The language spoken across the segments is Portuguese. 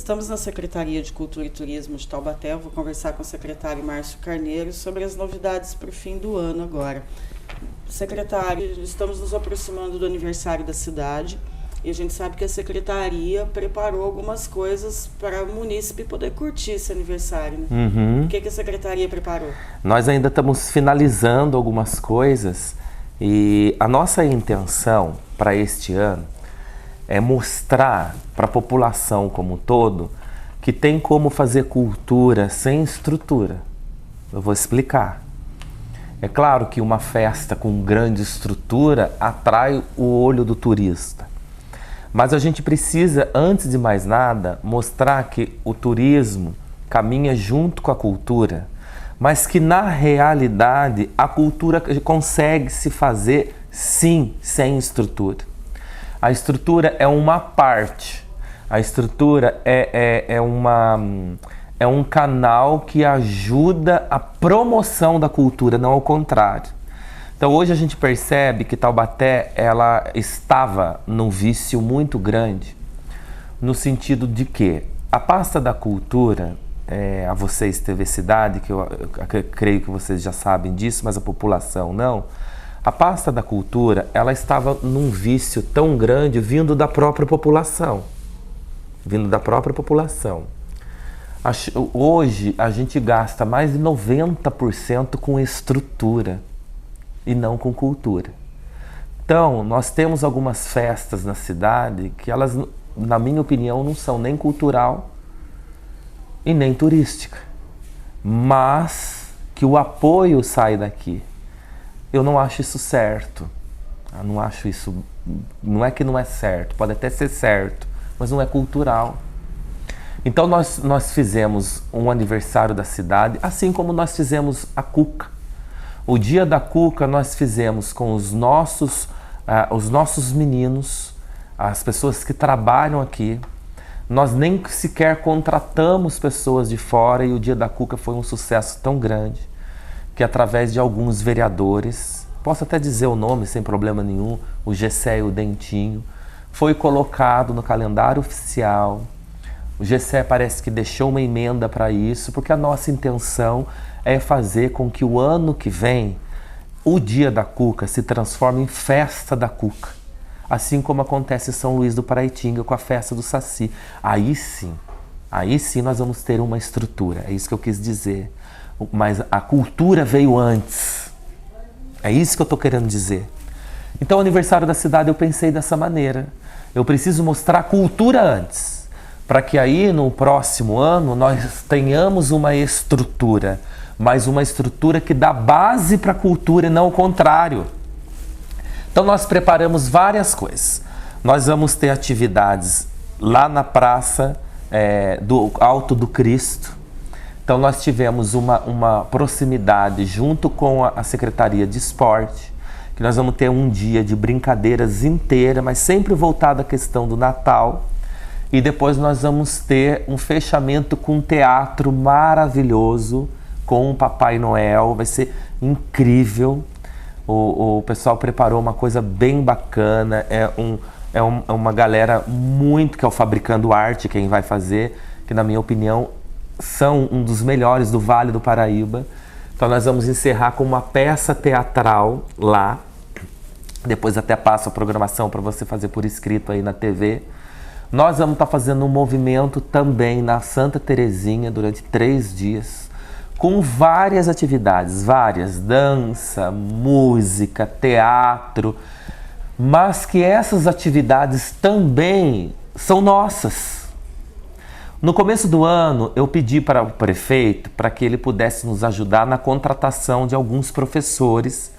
Estamos na Secretaria de Cultura e Turismo de Taubaté. Eu vou conversar com o secretário Márcio Carneiro sobre as novidades para o fim do ano agora. Secretário, estamos nos aproximando do aniversário da cidade e a gente sabe que a Secretaria preparou algumas coisas para o munícipe poder curtir esse aniversário. Né? O que a Secretaria preparou? Nós ainda estamos finalizando algumas coisas e a nossa intenção para este ano é mostrar para a população como um todo que tem como fazer cultura sem estrutura. Eu vou explicar. É claro que uma festa com grande estrutura atrai o olho do turista. Mas a gente precisa, antes de mais nada, mostrar que o turismo caminha junto com a cultura, mas que na realidade a cultura consegue se fazer sim sem estrutura. A estrutura é uma parte, a estrutura é um canal que ajuda a promoção da cultura, não ao contrário. Então hoje a gente percebe que Taubaté ela estava num vício muito grande, no sentido de que a pasta da cultura, a vocês TV Cidade, que eu creio que vocês já sabem disso, mas a população não, a pasta da cultura, ela estava num vício tão grande vindo da própria população. Hoje, a gente gasta mais de 90% com estrutura e não com cultura. Então, nós temos algumas festas na cidade que elas, na minha opinião, não são nem cultural e nem turística. Mas que o apoio sai daqui. Eu não acho isso certo. Eu não acho isso. Não é que não é certo, pode até ser certo, mas não é cultural. Então nós fizemos um aniversário da cidade, assim como nós fizemos a Cuca. O dia da Cuca nós fizemos com os nossos meninos, as pessoas que trabalham aqui. Nós nem sequer contratamos pessoas de fora e o dia da Cuca foi um sucesso tão grande que através de alguns vereadores, posso até dizer o nome sem problema nenhum, o Gessé e o Dentinho, foi colocado no calendário oficial. O Gessé parece que deixou uma emenda para isso, porque a nossa intenção é fazer com que o ano que vem, o dia da Cuca se transforme em festa da Cuca. Assim como acontece em São Luís do Paraitinga com a festa do Saci. Aí sim nós vamos ter uma estrutura, é isso que eu quis dizer. Mas a cultura veio antes. É isso que eu estou querendo dizer. Então, o aniversário da cidade eu pensei dessa maneira. Eu preciso mostrar a cultura antes, para que aí no próximo ano nós tenhamos uma estrutura, mas uma estrutura que dá base para a cultura e não o contrário. Então nós preparamos várias coisas. Nós vamos ter atividades lá na praça do Alto do Cristo. Então nós tivemos uma proximidade junto com a Secretaria de Esporte, que nós vamos ter um dia de brincadeiras inteira, mas sempre voltado à questão do Natal. E depois nós vamos ter um fechamento com um teatro maravilhoso, com o Papai Noel, vai ser incrível. O pessoal preparou uma coisa bem bacana, é uma galera muito, que é o Fabricando Arte, quem vai fazer, que na minha opinião são um dos melhores do Vale do Paraíba. Então nós vamos encerrar com uma peça teatral lá, depois até passo a programação para você fazer por escrito aí na TV. Nós vamos estar fazendo um movimento também na Santa Terezinha durante 3 dias, com várias atividades, dança, música, teatro, mas que essas atividades também são nossas. No começo do ano, eu pedi para o prefeito para que ele pudesse nos ajudar na contratação de alguns professores,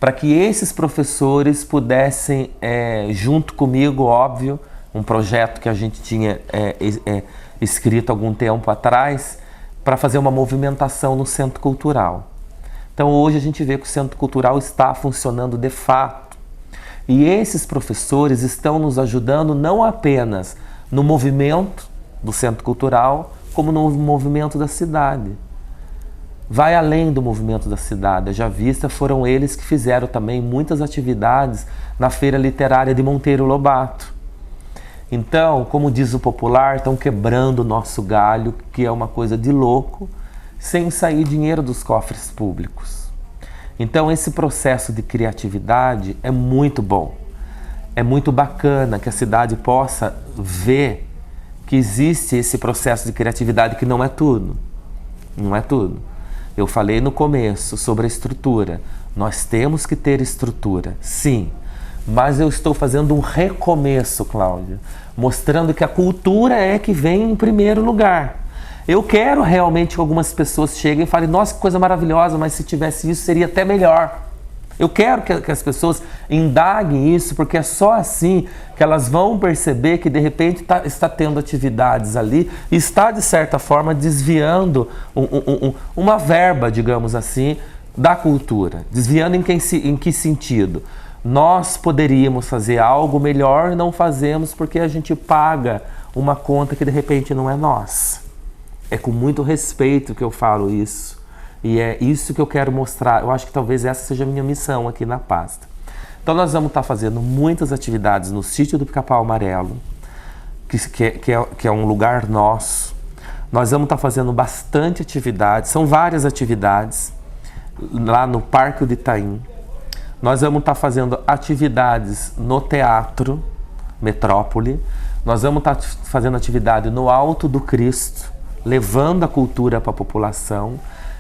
para que esses professores pudessem, junto comigo, óbvio, um projeto que a gente tinha escrito algum tempo atrás, para fazer uma movimentação no Centro Cultural. Então hoje a gente vê que o Centro Cultural está funcionando de fato. E esses professores estão nos ajudando não apenas no movimento do Centro Cultural, como no movimento da cidade. Vai além do movimento da cidade. Já vista, foram eles que fizeram também muitas atividades na Feira Literária de Monteiro Lobato. Então, como diz o popular, estão quebrando o nosso galho, que é uma coisa de louco, sem sair dinheiro dos cofres públicos. Então, esse processo de criatividade é muito bom. É muito bacana que a cidade possa ver que existe esse processo de criatividade, que não é tudo. Não é tudo. Eu falei no começo sobre a estrutura. Nós temos que ter estrutura, sim. Mas eu estou fazendo um recomeço, Cláudia, mostrando que a cultura é que vem em primeiro lugar. Eu quero realmente que algumas pessoas cheguem e falem, nossa, que coisa maravilhosa, mas se tivesse isso seria até melhor. Eu quero que as pessoas indaguem isso, porque é só assim que elas vão perceber que de repente está tendo atividades ali e está, de certa forma, desviando uma verba, digamos assim, da cultura. Desviando em que sentido? Nós poderíamos fazer algo melhor e não fazemos porque a gente paga uma conta que de repente não é nossa. É com muito respeito que eu falo isso. E é isso que eu quero mostrar. Eu acho que talvez essa seja a minha missão aqui na pasta. Então nós vamos estar fazendo muitas atividades no sítio do Pica-Pau Amarelo, que é um lugar nosso. Nós vamos estar fazendo bastante atividades, são várias atividades, lá no Parque do Itaim. Nós vamos estar fazendo atividades no Teatro Metrópole. Nós vamos estar fazendo atividade no Alto do Cristo, levando a cultura para a população.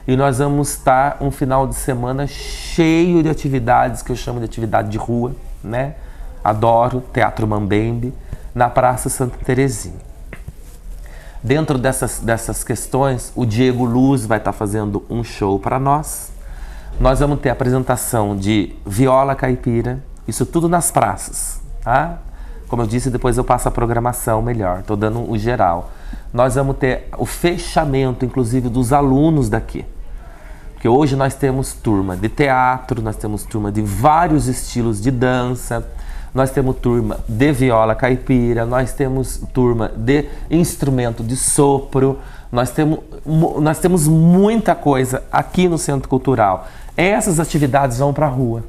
E nós vamos estar um final de semana cheio de atividades, que eu chamo de atividade de rua, né? Adoro, Teatro Mambembe, na Praça Santa Terezinha. Dentro dessas questões, o Diego Luz vai estar fazendo um show para nós. Nós vamos ter apresentação de viola caipira, isso tudo nas praças, tá? Como eu disse, depois eu passo a programação melhor, estou dando o geral. Nós vamos ter o fechamento, inclusive, dos alunos daqui. Porque hoje nós temos turma de teatro, nós temos turma de vários estilos de dança, nós temos turma de viola caipira, nós temos turma de instrumento de sopro, nós temos muita coisa aqui no Centro Cultural. Essas atividades vão para a rua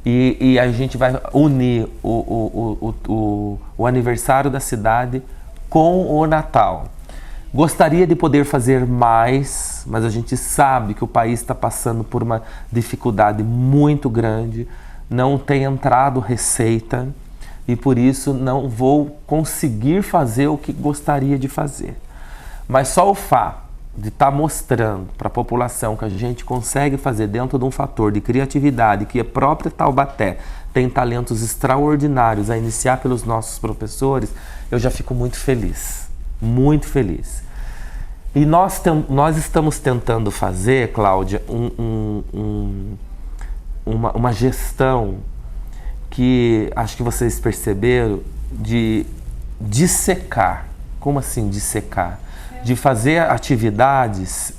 e a gente vai unir o aniversário da cidade com o Natal. Gostaria de poder fazer mais, mas a gente sabe que o país está passando por uma dificuldade muito grande, não tem entrado receita e por isso não vou conseguir fazer o que gostaria de fazer. Mas só o fato de estar mostrando para a população que a gente consegue fazer dentro de um fator de criatividade, que a própria Taubaté tem talentos extraordinários a iniciar pelos nossos professores, eu já fico muito feliz, muito feliz. E nós estamos tentando fazer, Cláudia, uma gestão que acho que vocês perceberam de dissecar. Como assim dissecar? De fazer atividades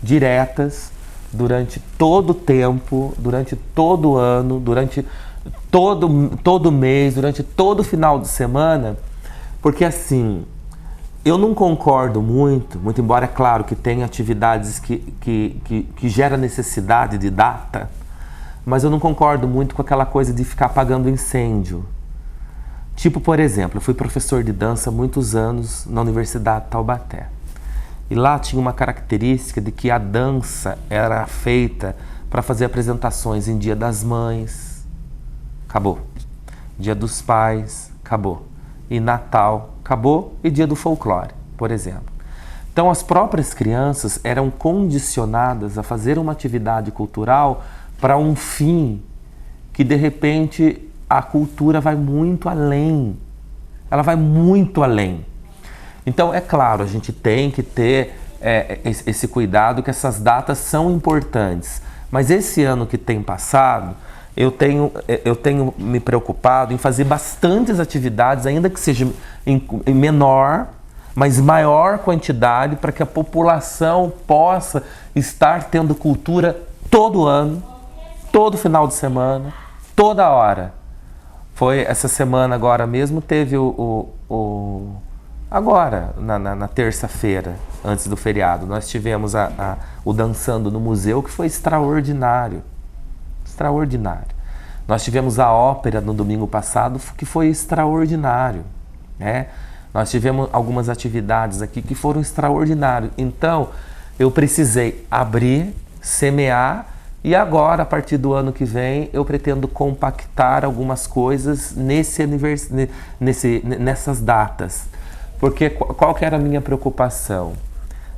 diretas durante todo o tempo, durante todo o ano, durante todo mês, durante todo final de semana, porque assim, eu não concordo muito embora é claro que tem atividades que gera necessidade de data, mas eu não concordo muito com aquela coisa de ficar apagando incêndio. Tipo, por exemplo, eu fui professor de dança há muitos anos na Universidade de Taubaté. E lá tinha uma característica de que a dança era feita para fazer apresentações em Dia das Mães, acabou. Dia dos Pais, acabou. E Natal, acabou. E Dia do Folclore, por exemplo. Então as próprias crianças eram condicionadas a fazer uma atividade cultural para um fim que de repente a cultura vai muito além. Ela vai muito além. Então, é claro, a gente tem que ter esse cuidado, que essas datas são importantes. Mas esse ano que tem passado, eu tenho me preocupado em fazer bastantes atividades, ainda que seja em menor, mas maior quantidade, para que a população possa estar tendo cultura todo ano, todo final de semana, toda hora. Foi essa semana agora mesmo, teve agora, na terça-feira, antes do feriado, nós tivemos o Dançando no Museu, que foi extraordinário. Extraordinário. Nós tivemos a ópera no domingo passado, que foi extraordinário. né? Nós tivemos algumas atividades aqui que foram extraordinárias. Então, eu precisei abrir, semear, e agora, a partir do ano que vem, eu pretendo compactar algumas coisas nessas datas. Porque qual que era a minha preocupação?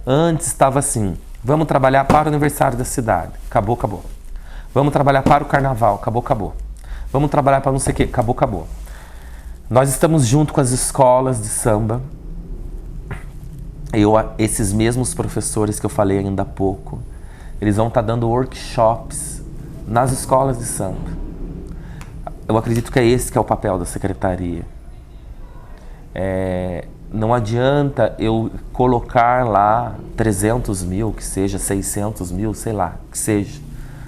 Antes estava assim, vamos trabalhar para o aniversário da cidade. Acabou, acabou. Vamos trabalhar para o carnaval. Acabou, acabou. Vamos trabalhar para não sei o quê. Acabou, acabou. Nós estamos junto com as escolas de samba. Esses mesmos professores que eu falei ainda há pouco, eles vão estar dando workshops nas escolas de samba. Eu acredito que é esse que é o papel da secretaria. Não adianta eu colocar lá 300 mil, que seja 600 mil, sei lá, que seja.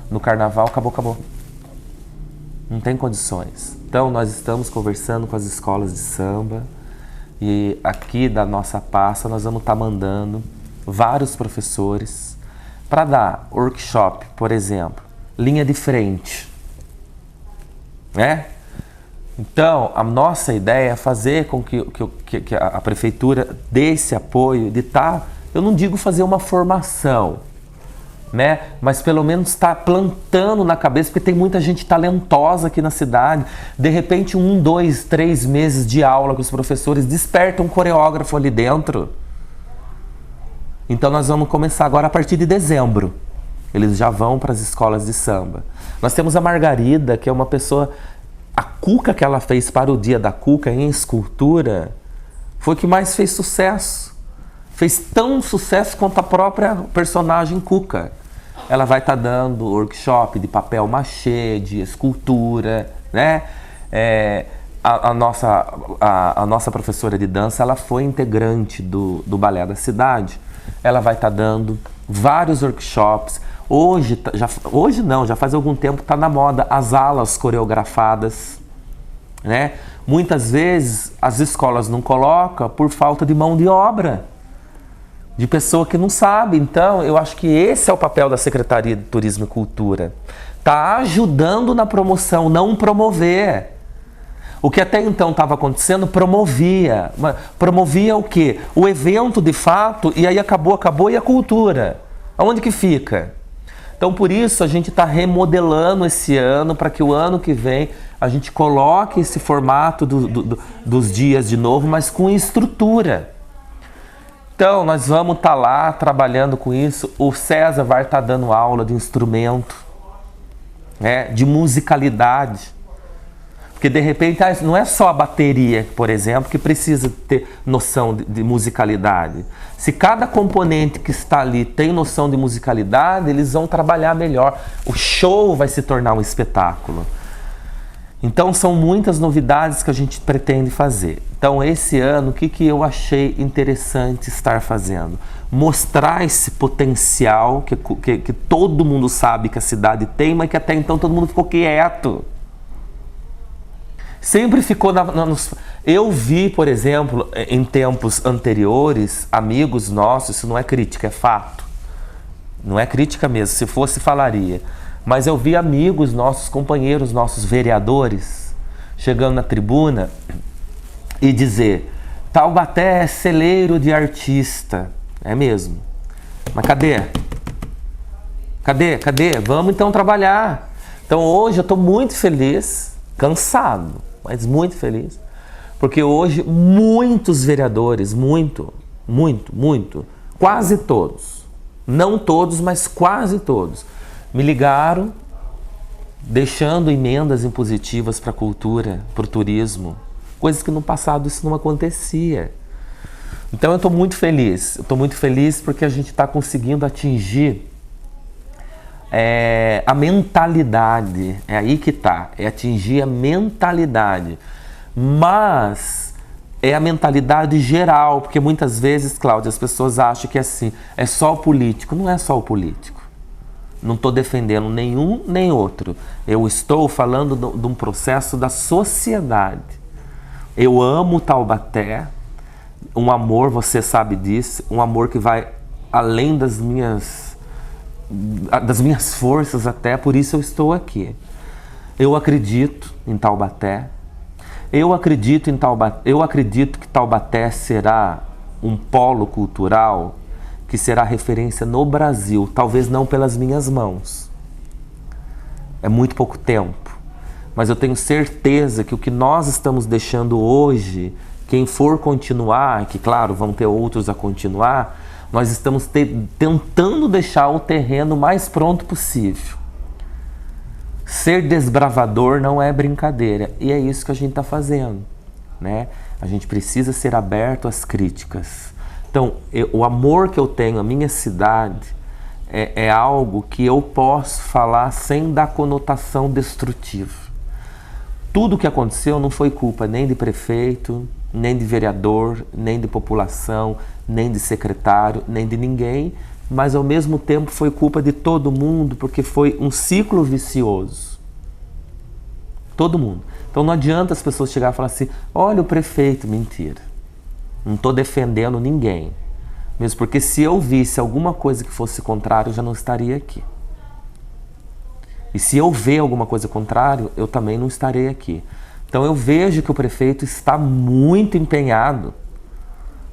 No carnaval, acabou, acabou. Não tem condições. Então, nós estamos conversando com as escolas de samba e aqui da nossa pasta nós vamos estar mandando vários professores para dar workshop, por exemplo, linha de frente, né? Então, a nossa ideia é fazer com que a prefeitura dê esse apoio de estar, eu não digo fazer uma formação, né? Mas pelo menos estar plantando na cabeça, porque tem muita gente talentosa aqui na cidade. De repente, 1, 2, 3 meses de aula com os professores despertam um coreógrafo ali dentro. Então nós vamos começar agora a partir de dezembro. Eles já vão para as escolas de samba. Nós temos a Margarida, que é uma pessoa... A cuca que ela fez para o Dia da Cuca em escultura foi o que mais fez sucesso. Fez tão sucesso quanto a própria personagem Cuca. Ela vai estar dando workshop de papel machê, de escultura, né? A nossa professora de dança, ela foi integrante do Balé da Cidade. Ela vai estar dando vários workshops. Hoje não, já faz algum tempo que está na moda as alas coreografadas, né? Muitas vezes as escolas não colocam por falta de mão de obra, de pessoa que não sabe. Então, eu acho que esse é o papel da Secretaria de Turismo e Cultura. Tá ajudando na promoção, não promover. O que até então estava acontecendo, promovia. Promovia o quê? O evento de fato, e aí acabou, e a cultura? Aonde que fica? Então, por isso, a gente está remodelando esse ano, para que o ano que vem a gente coloque esse formato dos dias de novo, mas com estrutura. Então, nós vamos estar lá trabalhando com isso. O César vai estar dando aula de instrumento, né, de musicalidade. Porque, de repente, não é só a bateria, por exemplo, que precisa ter noção de musicalidade. Se cada componente que está ali tem noção de musicalidade, eles vão trabalhar melhor. O show vai se tornar um espetáculo. Então, são muitas novidades que a gente pretende fazer. Então, esse ano, o que eu achei interessante estar fazendo? Mostrar esse potencial que todo mundo sabe que a cidade tem, mas que até então todo mundo ficou quieto. Sempre ficou Eu vi, por exemplo, em tempos anteriores, amigos nossos, isso não é crítica, é fato. Não é crítica mesmo, se fosse falaria. Mas eu vi amigos nossos, companheiros nossos, vereadores, chegando na tribuna e dizer: Taubaté é celeiro de artista. É mesmo. Mas cadê? Cadê? Vamos então trabalhar. Então hoje eu estou muito feliz, cansado, mas muito feliz, porque hoje muitos vereadores, quase todos, não todos, mas quase todos, me ligaram deixando emendas impositivas para a cultura, para o turismo, coisas que no passado isso não acontecia. Então eu estou muito feliz, porque a gente está conseguindo atingir a mentalidade, é aí que está, é atingir a mentalidade, mas é a mentalidade geral, porque muitas vezes, Cláudia, as pessoas acham que assim, é só o político. Não é só o político, não estou defendendo nenhum nem outro, eu estou falando de um processo da sociedade. Eu amo Taubaté, um amor, você sabe disso, um amor que vai além das minhas forças até, por isso eu estou aqui. Eu acredito em Taubaté, Eu acredito que Taubaté será um polo cultural que será referência no Brasil, talvez não pelas minhas mãos. É muito pouco tempo, mas eu tenho certeza que o que nós estamos deixando hoje, quem for continuar, que claro, vão ter outros a continuar, nós estamos tentando deixar o terreno mais pronto possível. Ser desbravador não é brincadeira, e é isso que a gente está fazendo, né? A gente precisa ser aberto às críticas. Então, o amor que eu tenho à minha cidade é algo que eu posso falar sem dar conotação destrutiva. Tudo o que aconteceu não foi culpa nem de prefeito, nem de vereador, nem de população, nem de secretário, nem de ninguém, mas ao mesmo tempo foi culpa de todo mundo, porque foi um ciclo vicioso. Todo mundo. Então não adianta as pessoas chegarem e falar assim, olha o prefeito, mentira. Não estou defendendo ninguém. Mesmo porque se eu visse alguma coisa que fosse contrário, eu já não estaria aqui. E se eu ver alguma coisa contrária, eu também não estarei aqui. Então eu vejo que o prefeito está muito empenhado.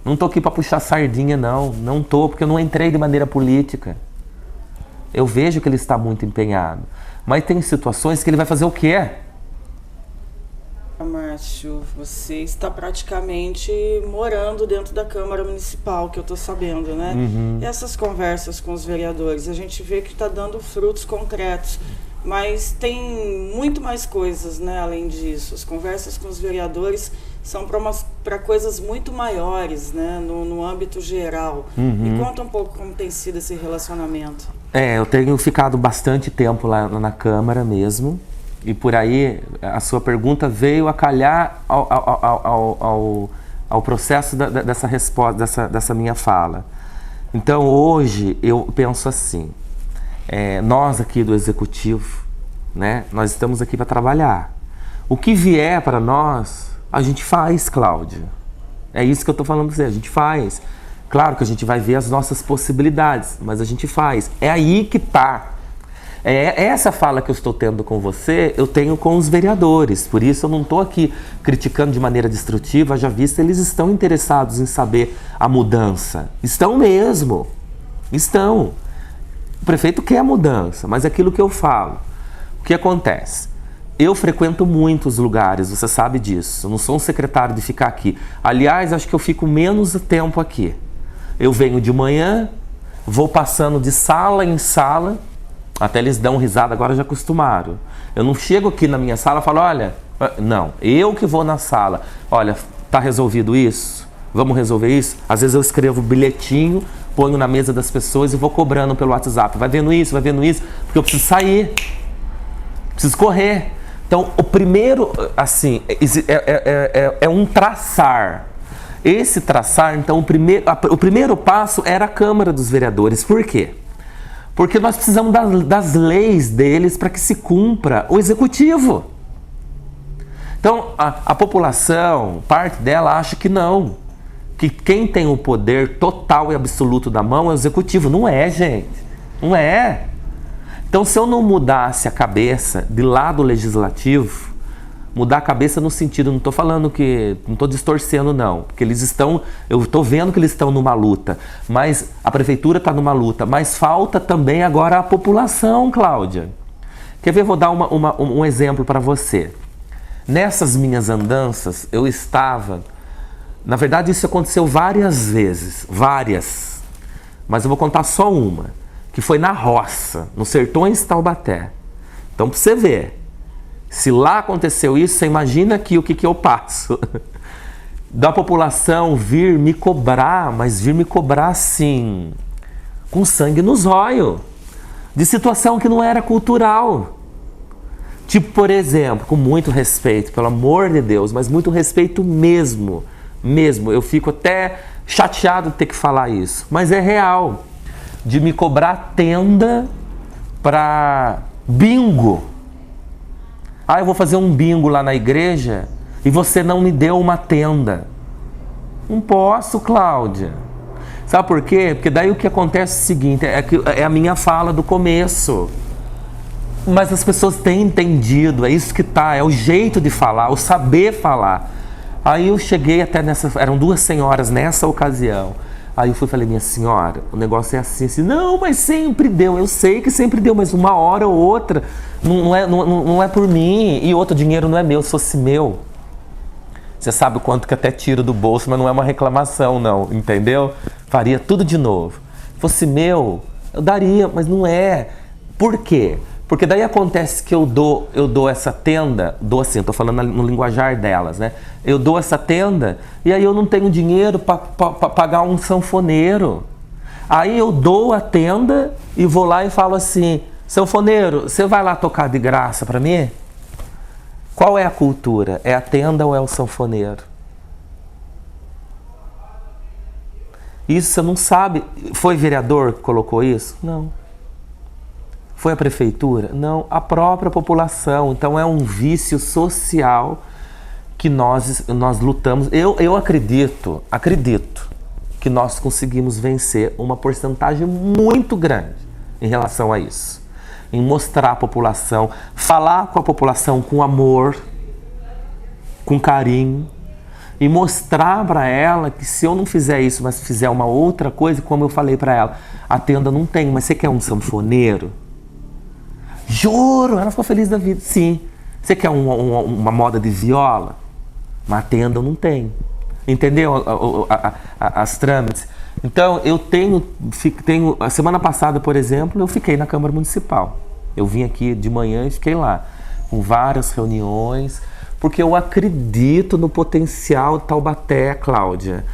Não estou aqui para puxar sardinha, não. Não estou, porque eu não entrei de maneira política. Eu vejo que ele está muito empenhado. Mas tem situações que ele vai fazer o quê? Márcio, você está praticamente morando dentro da Câmara Municipal, que eu estou sabendo, né? E essas conversas com os vereadores, a gente vê que está dando frutos concretos, mas tem muito mais coisas, né? Além disso, as conversas com os vereadores são para coisas muito maiores, né? No âmbito geral. Me conta um pouco como tem sido esse relacionamento. Eu tenho ficado bastante tempo lá na Câmara mesmo. E por aí, a sua pergunta veio a calhar ao processo dessa resposta, dessa minha fala. Então, hoje, eu penso assim, nós aqui do Executivo, né, nós estamos aqui para trabalhar. O que vier para nós, a gente faz, Cláudia. É isso que eu estou falando para você, a gente faz. Claro que a gente vai ver as nossas possibilidades, mas a gente faz. É aí que está. Essa fala que eu estou tendo com você, eu tenho com os vereadores. Por isso eu não estou aqui criticando de maneira destrutiva, já visto eles estão interessados em saber a mudança. Estão mesmo. Estão. O prefeito quer a mudança, mas é aquilo que eu falo. O que acontece? Eu frequento muitos lugares, você sabe disso. Eu não sou um secretário de ficar aqui. Aliás, acho que eu fico menos tempo aqui. Eu venho de manhã, vou passando de sala em sala. Até eles dão risada, agora já acostumaram. Eu não chego aqui na minha sala e falo, olha, não, eu que vou na sala. Olha, tá resolvido isso? Vamos resolver isso? Às vezes eu escrevo bilhetinho, ponho na mesa das pessoas e vou cobrando pelo WhatsApp. Vai vendo isso, porque eu preciso sair. Preciso correr. Então, o primeiro, assim, é um traçar. Esse traçar, então, o primeiro passo era a Câmara dos Vereadores. Por quê? Porque nós precisamos das leis deles para que se cumpra o executivo. Então, a população, parte dela, acha que não. Que quem tem o poder total e absoluto da mão é o executivo. Não é, gente. Não é. Então, se eu não mudasse a cabeça de lado legislativo, mudar a cabeça no sentido, não estou falando que, não estou distorcendo não, porque eles estão, eu estou vendo que eles estão numa luta, mas a prefeitura está numa luta, mas falta também agora a população, Cláudia. Quer ver, vou dar um exemplo para você. Nessas minhas andanças, eu estava, na verdade isso aconteceu várias vezes, mas eu vou contar só uma, que foi na roça, nos Sertões de Taubaté. Então, para você ver, se lá aconteceu isso, você imagina aqui o que eu passo. Da população vir me cobrar, mas vir me cobrar assim, com sangue nos olhos, de situação que não era cultural. Tipo, por exemplo, com muito respeito, pelo amor de Deus, mas muito respeito mesmo. Eu fico até chateado de ter que falar isso, mas é real. De me cobrar tenda para bingo. Eu vou fazer um bingo lá na igreja e você não me deu uma tenda. Não posso, Cláudia. Sabe por quê? Porque daí o que acontece é o seguinte, é a minha fala do começo. Mas as pessoas têm entendido, é isso que tá, é o jeito de falar, o saber falar. Aí eu cheguei até nessa, eram 2 senhoras nessa ocasião. Aí eu fui e falei, minha senhora, o negócio é assim, assim. Não, mas sempre deu, eu sei que sempre deu, mas uma hora ou outra não é por mim. E outro, dinheiro não é meu, se fosse meu. Você sabe o quanto que até tiro do bolso, mas não é uma reclamação não, entendeu? Faria tudo de novo. Se fosse meu, eu daria, mas não é. Por quê? Porque daí acontece que eu dou essa tenda, dou assim, estou falando no linguajar delas, né? Eu dou essa tenda e aí eu não tenho dinheiro para pagar um sanfoneiro. Aí eu dou a tenda e vou lá e falo assim, sanfoneiro, você vai lá tocar de graça para mim? Qual é a cultura? É a tenda ou é o sanfoneiro? Isso você não sabe. Foi vereador que colocou isso? Não. Foi a prefeitura? Não, a própria população. Então é um vício social que nós lutamos. Eu acredito que nós conseguimos vencer uma porcentagem muito grande em relação a isso. Em mostrar à população, falar com a população com amor, com carinho, e mostrar para ela que se eu não fizer isso, mas fizer uma outra coisa, como eu falei para ela, a tenda não tem, mas você quer um sanfoneiro? Juro, ela ficou feliz da vida. Sim. Você quer uma moda de viola? Mas a tenda não tem. Entendeu? As trâmites. Então, eu tenho... A semana passada, por exemplo, eu fiquei na Câmara Municipal. Eu vim aqui de manhã e fiquei lá. Com várias reuniões. Porque eu acredito no potencial de Taubaté, Cláudia.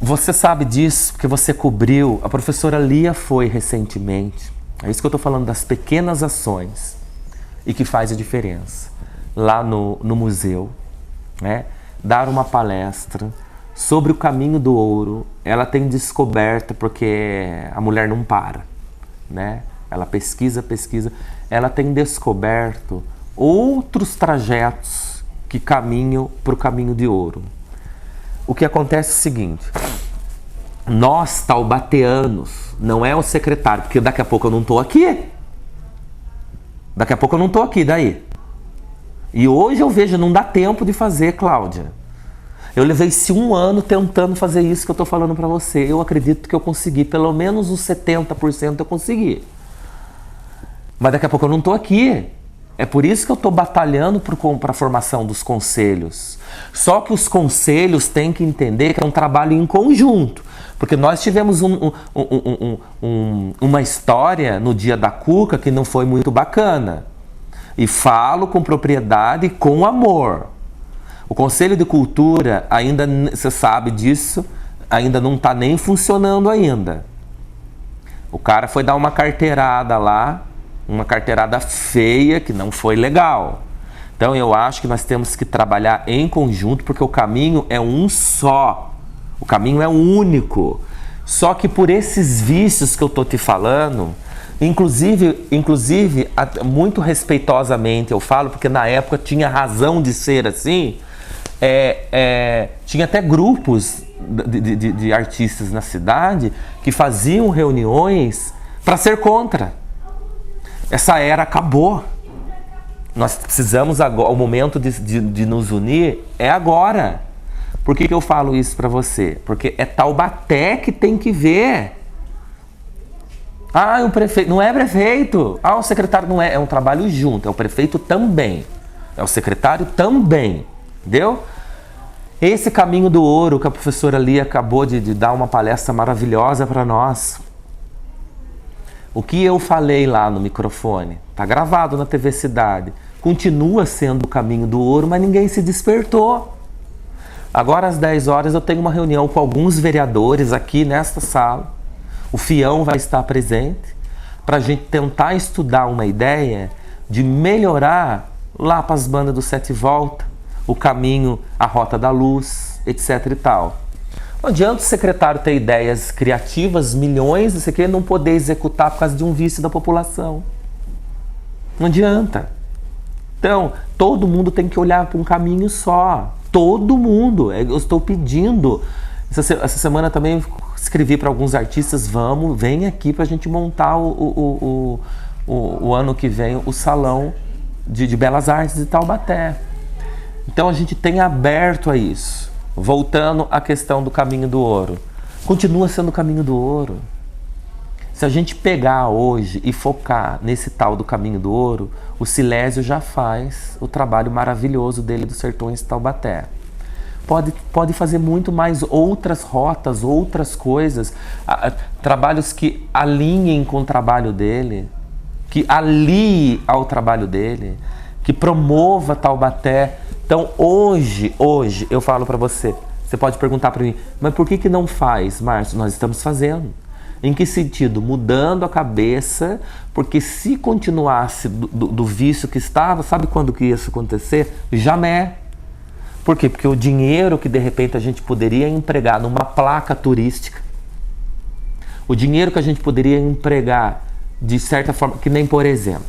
Você sabe disso, porque você cobriu. A professora Lia foi recentemente. É isso que eu estou falando, das pequenas ações e que faz a diferença. Lá no museu, né? Dar uma palestra sobre o caminho do ouro. Ela tem descoberta, porque a mulher não para, né? Ela pesquisa. Ela tem descoberto outros trajetos que caminham para o caminho de ouro. O que acontece é o seguinte... Nós, taubateanos, não é o secretário, porque daqui a pouco eu não estou aqui. Daqui a pouco eu não estou aqui, daí. E hoje eu vejo, não dá tempo de fazer, Cláudia. Eu levei 1 ano tentando fazer isso que eu estou falando para você. Eu acredito que eu consegui, pelo menos os 70% eu consegui. Mas daqui a pouco eu não estou aqui. É por isso que eu estou batalhando para a formação dos conselhos. Só que os conselhos têm que entender que é um trabalho em conjunto. Porque nós tivemos uma história no dia da Cuca que não foi muito bacana. E falo com propriedade e com amor. O Conselho de Cultura, ainda, você sabe disso, ainda não está nem funcionando ainda. O cara foi dar uma carteirada lá, uma carteirada feia, que não foi legal. Então eu acho que nós temos que trabalhar em conjunto, porque o caminho é um só. O caminho é único. Só que por esses vícios que eu estou te falando, inclusive, muito respeitosamente eu falo, porque na época tinha razão de ser assim, tinha até grupos de artistas na cidade que faziam reuniões para ser contra. Essa era acabou. Nós precisamos agora, o momento de nos unir é agora. Por que eu falo isso para você? Porque é Taubaté que tem que ver. Ah, o prefeito. Não é prefeito. Ah, o secretário não é. É um trabalho junto. É o prefeito também. É o secretário também. Entendeu? Esse caminho do ouro que a professora Lia acabou de dar uma palestra maravilhosa para nós. O que eu falei lá no microfone, tá gravado na TV Cidade, continua sendo o caminho do ouro, mas ninguém se despertou. Agora às 10 horas eu tenho uma reunião com alguns vereadores aqui nesta sala. O Fião vai estar presente para a gente tentar estudar uma ideia de melhorar lá para as bandas do Sete Volta, o caminho, a Rota da Luz, etc e tal. Não adianta o secretário ter ideias criativas, milhões, isso aqui, e não poder executar por causa de um vício da população. Não adianta. Então, todo mundo tem que olhar para um caminho só. Todo mundo. Eu estou pedindo. Essa semana também escrevi para alguns artistas, vem aqui para a gente montar o ano que vem o Salão de Belas Artes de Taubaté. Então a gente tem aberto a isso. Voltando à questão do Caminho do Ouro. Continua sendo o Caminho do Ouro. Se a gente pegar hoje e focar nesse tal do Caminho do Ouro, o Silésio já faz o trabalho maravilhoso dele dos Sertões de Taubaté. Pode fazer muito mais outras rotas, outras coisas, trabalhos que alinhem com o trabalho dele, que alie ao trabalho dele, que promova Taubaté. Então hoje eu falo para você, você pode perguntar para mim, mas por que não faz, Márcio? Nós estamos fazendo. Em que sentido? Mudando a cabeça, porque se continuasse do vício que estava, sabe quando que isso acontecer? Jamais. Por quê? Porque o dinheiro que de repente a gente poderia empregar numa placa turística, o dinheiro que a gente poderia empregar de certa forma, que nem por exemplo,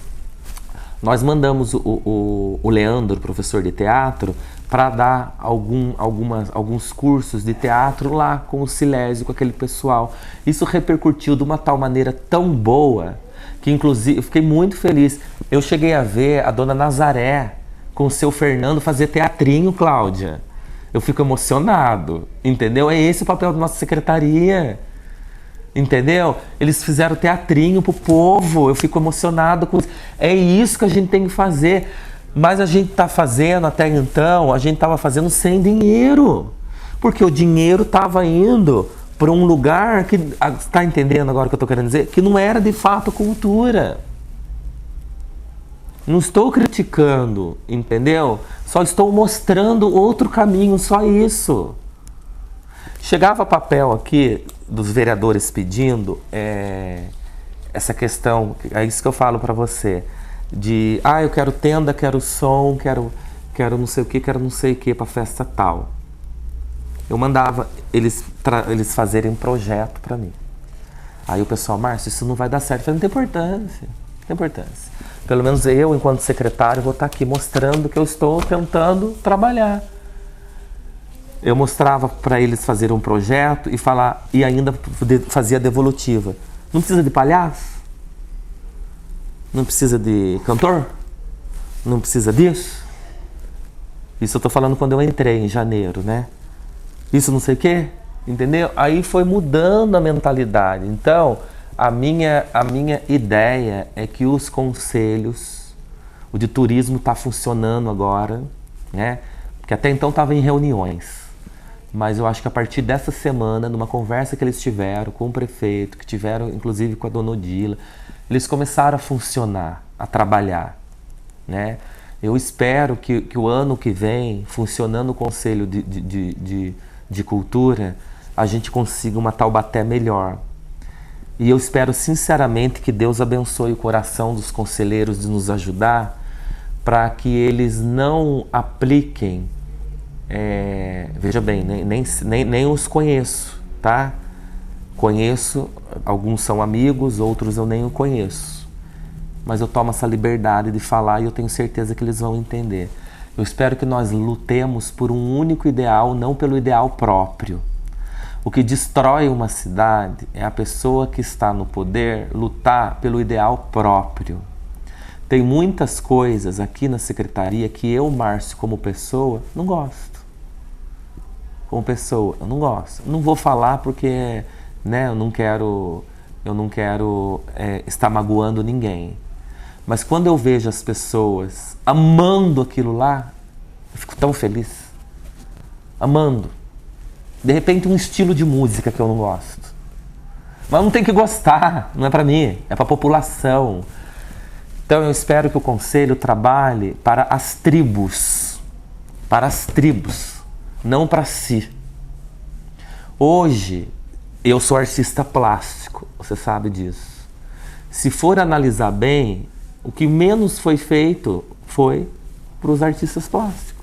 nós mandamos o Leandro, professor de teatro, para dar alguns cursos de teatro lá com o Silésio, com aquele pessoal. Isso repercutiu de uma tal maneira tão boa, que inclusive eu fiquei muito feliz. Eu cheguei a ver a dona Nazaré com o seu Fernando fazer teatrinho, Cláudia. Eu fico emocionado, entendeu? É esse o papel da nossa secretaria. Entendeu? Eles fizeram teatrinho pro povo, eu fico emocionado com isso. É isso que a gente tem que fazer. Mas a gente tá fazendo, até então, a gente tava fazendo sem dinheiro. Porque o dinheiro tava indo para um lugar que, tá entendendo agora o que eu tô querendo dizer? Que não era de fato cultura. Não estou criticando, entendeu? Só estou mostrando outro caminho, só isso. Chegava papel aqui dos vereadores pedindo essa questão, é isso que eu falo para você, de eu quero tenda, quero som, quero não sei o que para festa tal. Eu mandava eles fazerem um projeto para mim. Aí o pessoal, Márcio, isso não vai dar certo. Eu falei, não tem importância, não tem importância. Pelo menos eu, enquanto secretário, vou estar aqui mostrando que eu estou tentando trabalhar. Eu mostrava para eles fazerem um projeto e falar, e ainda fazia devolutiva. Não precisa de palhaço? Não precisa de cantor? Não precisa disso? Isso eu tô falando quando eu entrei em janeiro, né? Isso não sei o quê, entendeu? Aí foi mudando a mentalidade. Então, a minha ideia é que os conselhos, o de turismo está funcionando agora, né? Porque até então estava em reuniões. Mas eu acho que a partir dessa semana, numa conversa que eles tiveram com o prefeito, que tiveram inclusive com a dona Odila, eles começaram a funcionar, a trabalhar, né? Eu espero que o ano que vem, funcionando o Conselho de Cultura, a gente consiga uma Taubaté melhor. E eu espero sinceramente que Deus abençoe o coração dos conselheiros de nos ajudar, para que eles não apliquem, veja bem, nem os conheço, tá? Conheço, alguns são amigos, outros eu nem o conheço. Mas eu tomo essa liberdade de falar e eu tenho certeza que eles vão entender. Eu espero que nós lutemos por um único ideal, não pelo ideal próprio. O que destrói uma cidade é a pessoa que está no poder lutar pelo ideal próprio. Tem muitas coisas aqui na secretaria que eu, Márcio, como pessoa, não gosto. Como pessoa, eu não gosto. Não vou falar porque, né, eu não quero estar magoando ninguém. Mas quando eu vejo as pessoas amando aquilo lá, eu fico tão feliz. Amando. De repente um estilo de música que eu não gosto. Mas não tem que gostar, não é para mim, é para a população. Então eu espero que o Conselho trabalhe para as tribos, não para si. Hoje, eu sou artista plástico, você sabe disso. Se for analisar bem, o que menos foi feito foi para os artistas plásticos.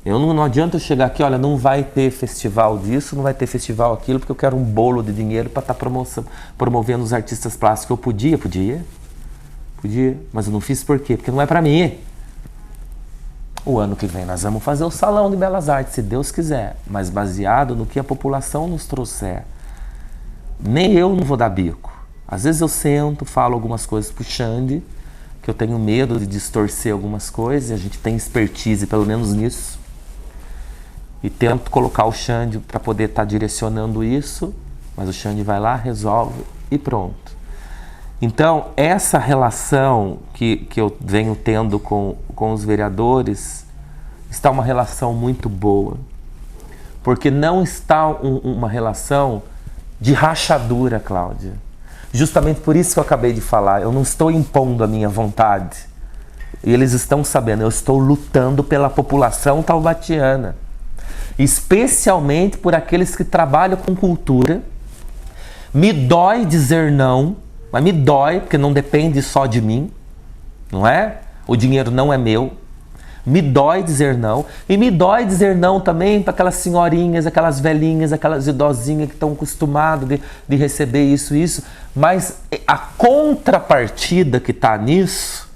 Não adianta eu chegar aqui, olha, não vai ter festival disso, não vai ter festival aquilo, porque eu quero um bolo de dinheiro para estar promovendo os artistas plásticos. Eu podia, mas eu não fiz por quê? Porque não é para mim. O ano que vem nós vamos fazer o Salão de Belas Artes, se Deus quiser, mas baseado no que a população nos trouxer. Nem eu não vou dar bico. Às vezes eu sento, falo algumas coisas pro Xande, que eu tenho medo de distorcer algumas coisas, e a gente tem expertise pelo menos nisso. E tento colocar o Xande para poder estar direcionando isso, mas o Xande vai lá, resolve e pronto. Então, essa relação que eu venho tendo com os vereadores está uma relação muito boa. Porque não está uma relação de rachadura, Cláudia. Justamente por isso que eu acabei de falar. Eu não estou impondo a minha vontade. E eles estão sabendo, eu estou lutando pela população taubatiana. Especialmente por aqueles que trabalham com cultura. Me dói dizer não, mas me dói, porque não depende só de mim, não é? O dinheiro não é meu. Me dói dizer não. E me dói dizer não também para aquelas senhorinhas, aquelas velhinhas, aquelas idosinhas que estão acostumadas de receber isso. Mas a contrapartida que está nisso,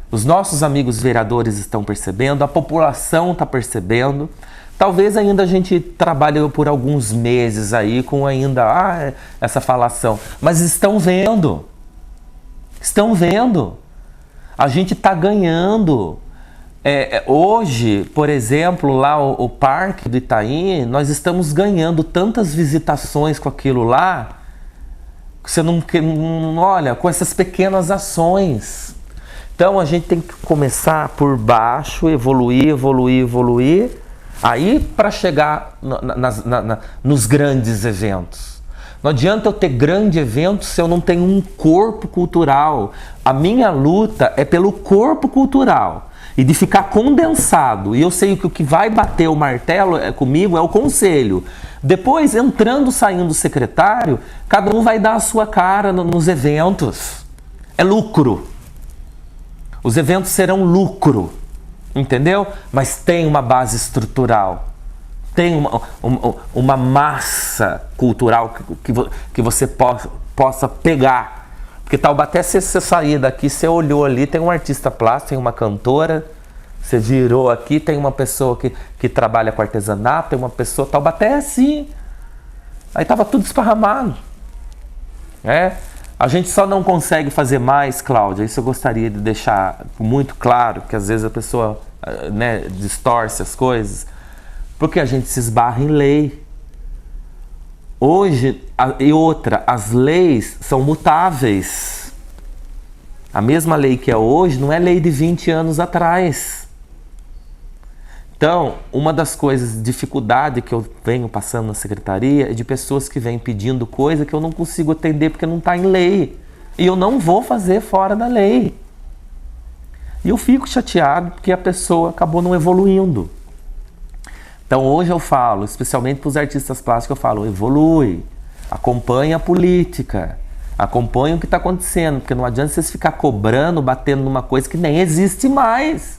os nossos amigos vereadores estão percebendo, a população está percebendo. Talvez ainda a gente trabalhe por alguns meses aí com ainda essa falação. Mas estão vendo. Estão vendo. A gente está ganhando. Hoje, por exemplo, lá o Parque do Itaim, nós estamos ganhando tantas visitações com aquilo lá, que você não olha, com essas pequenas ações. Então a gente tem que começar por baixo, evoluir, aí para chegar nos grandes eventos. Não adianta eu ter grande evento se eu não tenho um corpo cultural. A minha luta é pelo corpo cultural. E de ficar condensado. E eu sei que o que vai bater o martelo comigo é o conselho. Depois, entrando, saindo o secretário, cada um vai dar a sua cara nos eventos. É lucro. Os eventos serão lucro. Entendeu? Mas tem uma base estrutural. Tem uma massa cultural que você possa pegar. Porque Taubaté, se você sair daqui, você olhou ali, tem um artista plástico, tem uma cantora, você virou aqui, tem uma pessoa que trabalha com artesanato, tem uma pessoa... Taubaté é assim. Aí estava tudo esparramado. A gente só não consegue fazer mais, Cláudia, isso eu gostaria de deixar muito claro, que às vezes a pessoa distorce as coisas, porque a gente se esbarra em lei. Hoje, as leis são mutáveis. A mesma lei que é hoje não é lei de 20 anos atrás. Então, uma das coisas, dificuldade que eu venho passando na secretaria é de pessoas que vêm pedindo coisa que eu não consigo atender porque não está em lei. E eu não vou fazer fora da lei. E eu fico chateado porque a pessoa acabou não evoluindo. Então hoje eu falo, especialmente para os artistas plásticos, eu falo, evolui, acompanha a política, acompanha o que está acontecendo, porque não adianta vocês ficar cobrando, batendo numa coisa que nem existe mais.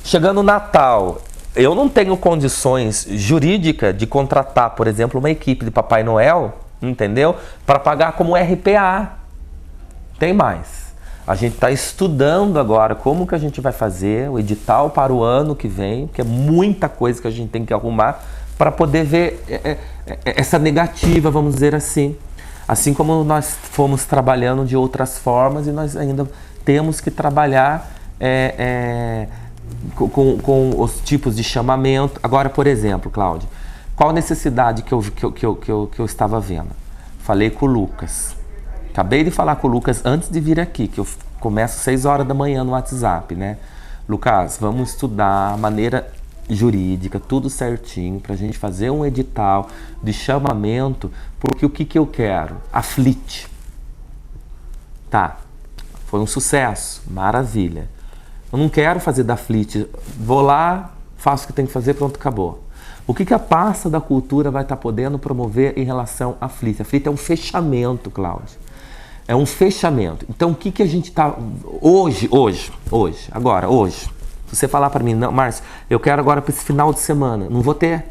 Chegando o Natal, eu não tenho condições jurídicas de contratar, por exemplo, uma equipe de Papai Noel, entendeu? Para pagar como RPA. Tem mais. A gente está estudando agora como que a gente vai fazer o edital para o ano que vem, porque é muita coisa que a gente tem que arrumar para poder ver essa negativa, vamos dizer assim. Assim como nós fomos trabalhando de outras formas e nós ainda temos que trabalhar com os tipos de chamamento. Agora, por exemplo, Cláudia, qual a necessidade que eu estava vendo? Falei com o Lucas. Acabei de falar com o Lucas antes de vir aqui, que eu começo 6 horas da manhã no WhatsApp, né? Lucas, vamos estudar a maneira jurídica, tudo certinho, para a gente fazer um edital de chamamento, porque o que eu quero? Aflite. Tá, foi um sucesso, maravilha. Eu não quero fazer da Aflite, vou lá, faço o que tem que fazer, pronto, acabou. O que a pasta da cultura vai estar podendo promover em relação à Aflite? A Aflite é um fechamento, Cláudia. É um fechamento. Então, o que a gente está... Hoje. Se você falar para mim, não, Márcio, eu quero agora para esse final de semana. Não vou ter.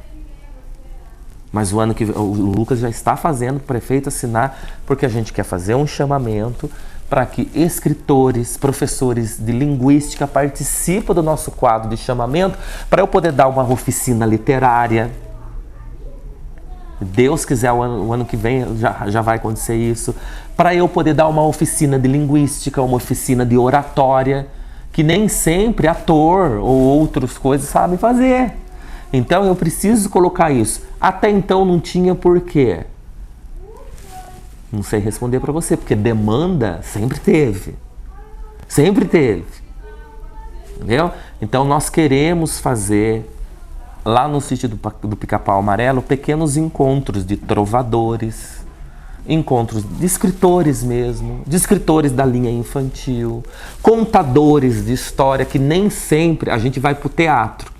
Mas o ano que o Lucas já está fazendo, o prefeito assinar, porque a gente quer fazer um chamamento para que escritores, professores de linguística participem do nosso quadro de chamamento, para eu poder dar uma oficina literária. Deus quiser, o ano que vem já vai acontecer isso. Para eu poder dar uma oficina de linguística, uma oficina de oratória, que nem sempre ator ou outras coisas sabem fazer. Então eu preciso colocar isso. Até então não tinha porquê. Não sei responder para você, porque demanda sempre teve. Sempre teve. Entendeu? Então nós queremos fazer, lá no sítio do Pica-Pau Amarelo, pequenos encontros de trovadores, encontros de escritores mesmo, de escritores da linha infantil, contadores de história, que nem sempre a gente vai pro teatro.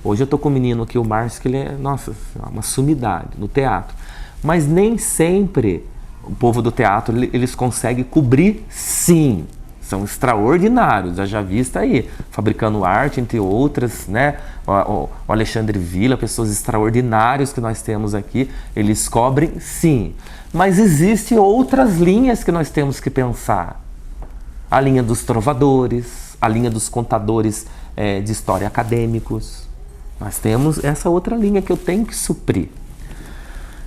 Hoje eu tô com o menino aqui, o Márcio, que ele é, nossa, uma sumidade no teatro. Mas nem sempre o povo do teatro, eles conseguem cobrir, sim. São extraordinários, já visto aí, Fabricando Arte, entre outras, né? O Alexandre Villa, pessoas extraordinárias que nós temos aqui, eles cobrem, sim. Mas existem outras linhas que nós temos que pensar. A linha dos trovadores, a linha dos contadores de história acadêmicos. Nós temos essa outra linha que eu tenho que suprir.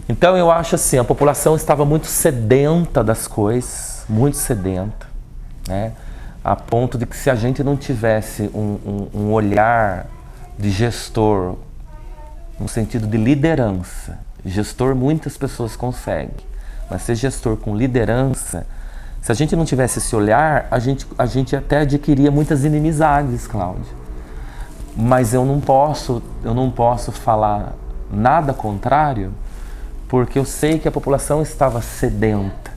Então eu acho assim, a população estava muito sedenta das coisas, muito sedenta, né? A ponto de que se a gente não tivesse um olhar de gestor, no sentido de liderança, gestor muitas pessoas conseguem, mas ser gestor com liderança, se a gente não tivesse esse olhar, a gente até adquiria muitas inimizades, Cláudia. Mas eu não posso falar nada contrário, porque eu sei que a população estava sedenta,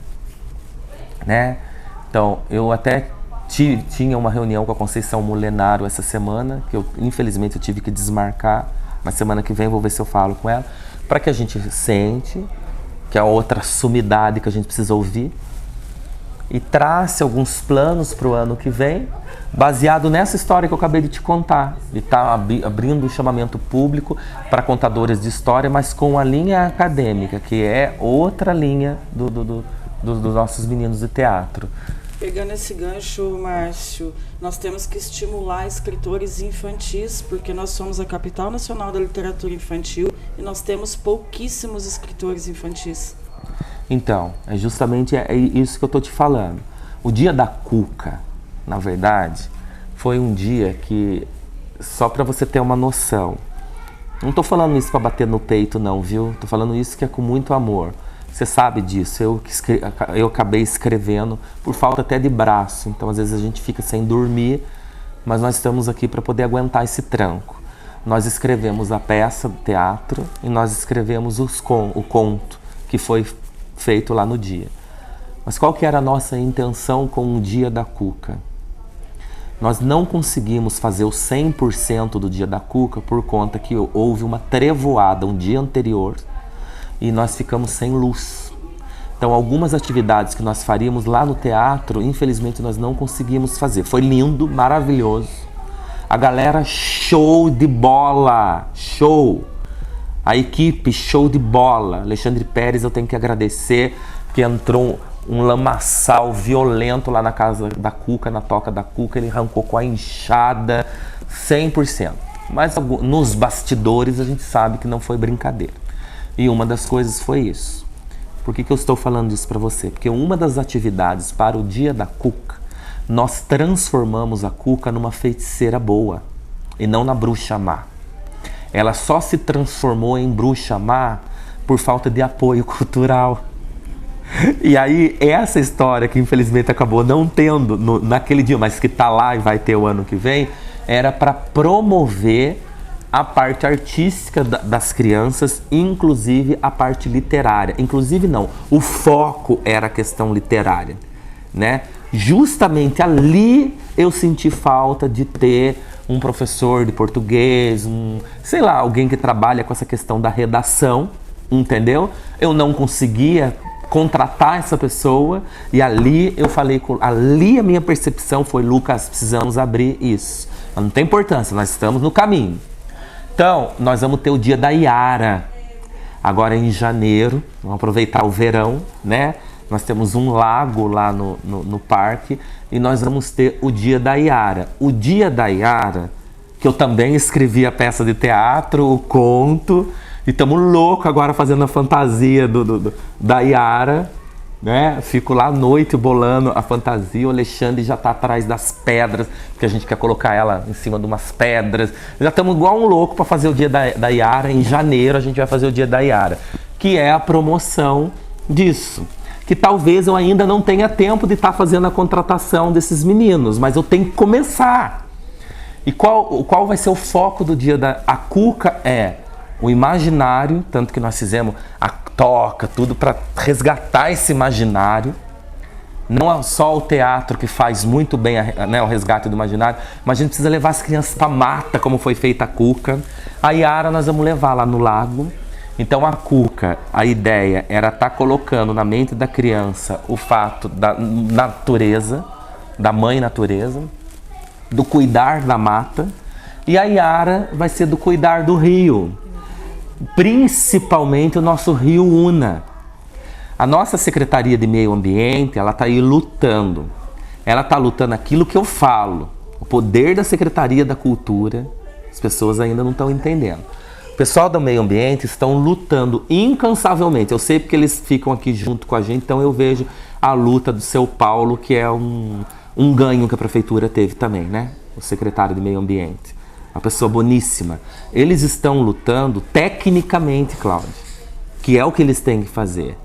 né? Então, eu até tinha uma reunião com a Conceição Molenaro essa semana, que infelizmente eu tive que desmarcar, mas semana que vem eu vou ver se eu falo com ela, para que a gente sente, que é outra sumidade que a gente precisa ouvir, e trace alguns planos para o ano que vem, baseado nessa história que eu acabei de te contar, de estar abrindo um chamamento público para contadores de história, mas com a linha acadêmica, que é outra linha dos nossos meninos de teatro. Pegando esse gancho, Márcio, nós temos que estimular escritores infantis, porque nós somos a capital nacional da literatura infantil e nós temos pouquíssimos escritores infantis. Então, é justamente isso que eu estou te falando. O dia da Cuca, na verdade, foi um dia que, só para você ter uma noção, não estou falando isso para bater no peito não, viu? Estou falando isso que é com muito amor. Você sabe disso, eu acabei escrevendo por falta até de braço, então às vezes a gente fica sem dormir, mas nós estamos aqui para poder aguentar esse tranco. Nós escrevemos a peça do teatro e nós escrevemos o conto que foi feito lá no dia. Mas qual que era a nossa intenção com o dia da Cuca? Nós não conseguimos fazer o 100% do dia da Cuca por conta que houve uma trevoada um dia anterior e nós ficamos sem luz. Então algumas atividades que nós faríamos lá no teatro, infelizmente nós não conseguimos fazer. Foi lindo, maravilhoso. A galera show de bola, show. A equipe show de bola. Alexandre Pérez eu tenho que agradecer, que entrou um lamaçal violento lá na casa da Cuca, na toca da Cuca, ele arrancou com a enxada 100%. Mas nos bastidores a gente sabe que não foi brincadeira. E uma das coisas foi isso. Por que eu estou falando isso para você? Porque uma das atividades para o dia da Cuca, nós transformamos a Cuca numa feiticeira boa e não na bruxa má. Ela só se transformou em bruxa má por falta de apoio cultural. E aí, essa história que infelizmente acabou não tendo naquele dia, mas que está lá e vai ter o ano que vem, era para promover a parte artística das crianças, inclusive a parte literária. Inclusive não, o foco era a questão literária, né? Justamente ali eu senti falta de ter um professor de português, sei lá, alguém que trabalha com essa questão da redação, entendeu? Eu não conseguia contratar essa pessoa e ali eu falei, ali a minha percepção foi, Lucas, precisamos abrir isso. Mas não tem importância, nós estamos no caminho. Então, nós vamos ter o dia da Iara, agora em janeiro, vamos aproveitar o verão, né? Nós temos um lago lá no parque e nós vamos ter o dia da Iara. O dia da Iara, que eu também escrevi a peça de teatro, o conto, E estamos loucos agora fazendo a fantasia da Yara, né? Fico lá à noite bolando a fantasia. O Alexandre já está atrás das pedras, porque a gente quer colocar ela em cima de umas pedras. Já estamos igual um louco para fazer o dia da Yara. Em janeiro a gente vai fazer o dia da Yara, que é a promoção disso. Que talvez eu ainda não tenha tempo de estar fazendo a contratação desses meninos, mas eu tenho que começar. E qual vai ser o foco do dia da... A Cuca é o imaginário, tanto que nós fizemos a toca, tudo para resgatar esse imaginário. Não é só o teatro que faz muito bem né, o resgate do imaginário, mas a gente precisa levar as crianças para mata, como foi feita a Cuca. A Yara nós vamos levar lá no lago. Então a Cuca, a ideia era estar colocando na mente da criança o fato da natureza, da mãe natureza, do cuidar da mata, e a Yara vai ser do cuidar do rio, principalmente o nosso rio Una. A nossa Secretaria de Meio Ambiente, ela está aí lutando. Ela está lutando aquilo que eu falo, o poder da Secretaria da Cultura, as pessoas ainda não estão entendendo. O pessoal do meio ambiente estão lutando incansavelmente. Eu sei porque eles ficam aqui junto com a gente, então eu vejo a luta do seu Paulo, que é um ganho que a prefeitura teve também, né? O secretário de meio ambiente. Uma pessoa boníssima. Eles estão lutando tecnicamente, Cláudia, que é o que eles têm que fazer.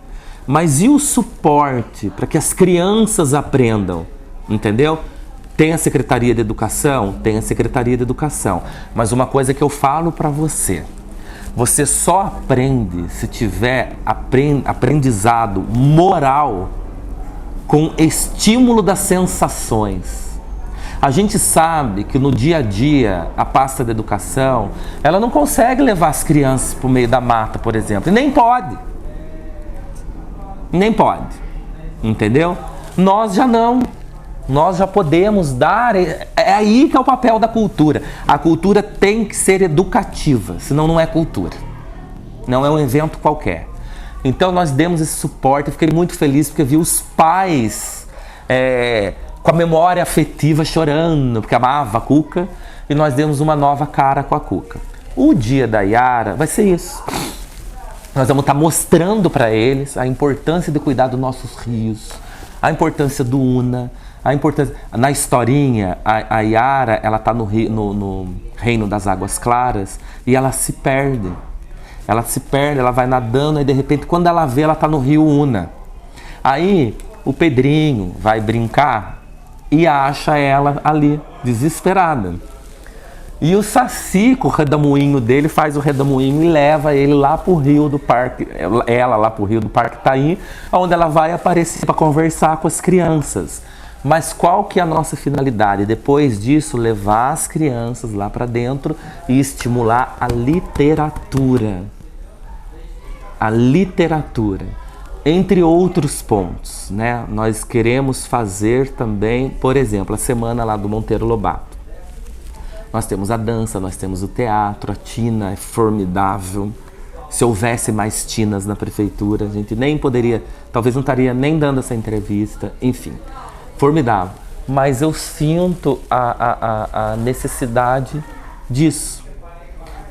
Mas e o suporte para que as crianças aprendam? Entendeu? Tem a Secretaria de Educação? Tem a Secretaria de Educação. Mas uma coisa que eu falo para você. Você só aprende se tiver aprendizado moral com estímulo das sensações. A gente sabe que no dia a dia, a pasta de educação, ela não consegue levar as crianças para o meio da mata, por exemplo. E nem pode. Nem pode. Entendeu? Nós já não. Nós já podemos dar, é aí que é o papel da cultura. A cultura tem que ser educativa, senão não é cultura. Não é um evento qualquer. Então nós demos esse suporte, eu fiquei muito feliz porque vi os pais com a memória afetiva chorando, porque amava a Cuca, e nós demos uma nova cara com a Cuca. O dia da Yara vai ser isso. Nós vamos estar mostrando para eles a importância de cuidar dos nossos rios, a importância do Una, a importância... Na historinha, a Yara, ela está no reino das águas claras e ela se perde. Ela se perde, ela vai nadando e de repente quando ela vê, ela está no rio Una. Aí o Pedrinho vai brincar e acha ela ali, desesperada. E o Saci, com o redemoinho dele, faz o redemoinho e leva ele lá pro rio do parque, ela lá pro rio do Parque Itaim, onde ela vai aparecer para conversar com as crianças. Mas qual que é a nossa finalidade? Depois disso, levar as crianças lá para dentro e estimular a literatura. A literatura. Entre outros pontos, né? Nós queremos fazer também, por exemplo, a semana lá do Monteiro Lobato. Nós temos a dança, nós temos o teatro, a Tina é formidável. Se houvesse mais Tinas na prefeitura, a gente nem poderia, talvez não estaria nem dando essa entrevista, enfim. Formidável, mas eu sinto a necessidade disso.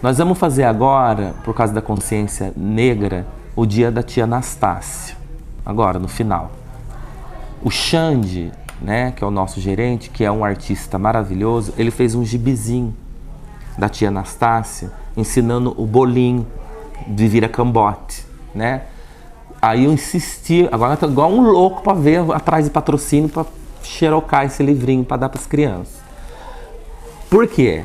Nós vamos fazer agora, por causa da consciência negra, o dia da tia Anastácia, agora no final. O Xande, né, que é o nosso gerente, que é um artista maravilhoso, ele fez um gibizinho da tia Anastácia, ensinando o bolinho de vira-cambote, né? Aí eu insisti, agora eu tô igual um louco para ver atrás de patrocínio para xerocar esse livrinho para dar para as crianças. Por quê?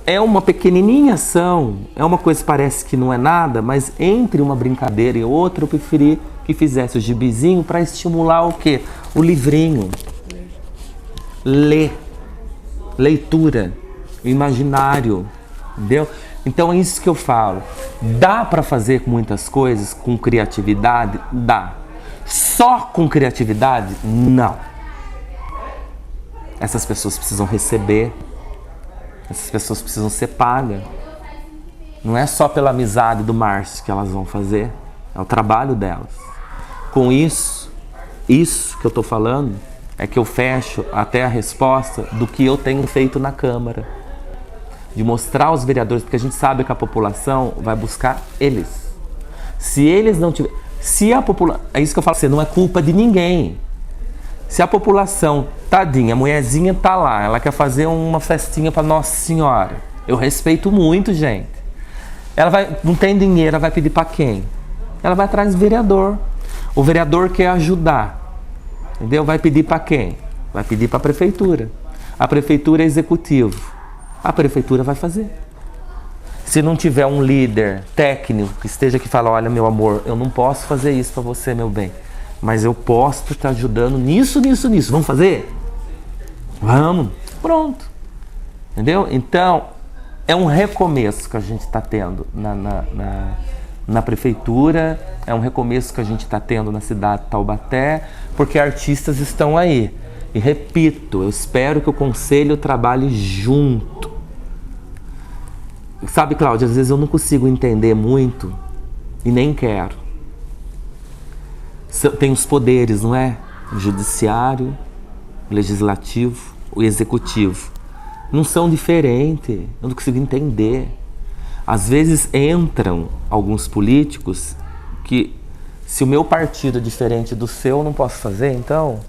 É uma pequenininha ação, é uma coisa que parece que não é nada, mas entre uma brincadeira e outra eu preferi que fizesse o gibizinho para estimular o quê? O livrinho. Ler. Leitura. O imaginário. Entendeu? Então é isso que eu falo. Dá para fazer muitas coisas com criatividade? Dá. Só com criatividade? Não. Essas pessoas precisam receber. Essas pessoas precisam ser pagas. Não é só pela amizade do Márcio que elas vão fazer. É o trabalho delas. Com isso que eu estou falando, é que eu fecho até a resposta do que eu tenho feito na Câmara. de mostrar aos vereadores, porque a gente sabe que a população vai buscar eles. Se eles não tiverem... Se a população... É isso que eu falo, não é culpa de ninguém. Se a população, tadinha, a mulherzinha tá lá, ela quer fazer uma festinha para Nossa Senhora. Eu respeito muito, gente. Ela não tem dinheiro, ela vai pedir para quem? Ela vai atrás do vereador. O vereador quer ajudar. Entendeu? Vai pedir para quem? Vai pedir para a prefeitura. A prefeitura é executivo. A prefeitura vai fazer. Se não tiver um líder técnico que esteja aqui e fala, olha, meu amor, eu não posso fazer isso para você, meu bem, mas eu posso estar ajudando nisso. Vamos fazer? Vamos. Pronto. Entendeu? Então, é um recomeço que a gente está tendo na prefeitura, é um recomeço que a gente está tendo na cidade de Taubaté, porque artistas estão aí. E repito, eu espero que o conselho trabalhe junto. Sabe, Cláudia, às vezes eu não consigo entender muito e nem quero. Tem os poderes, não é? O judiciário, o legislativo, o executivo. Não são diferentes, eu não consigo entender. Às vezes entram alguns políticos que, se o meu partido é diferente do seu, eu não posso fazer, então...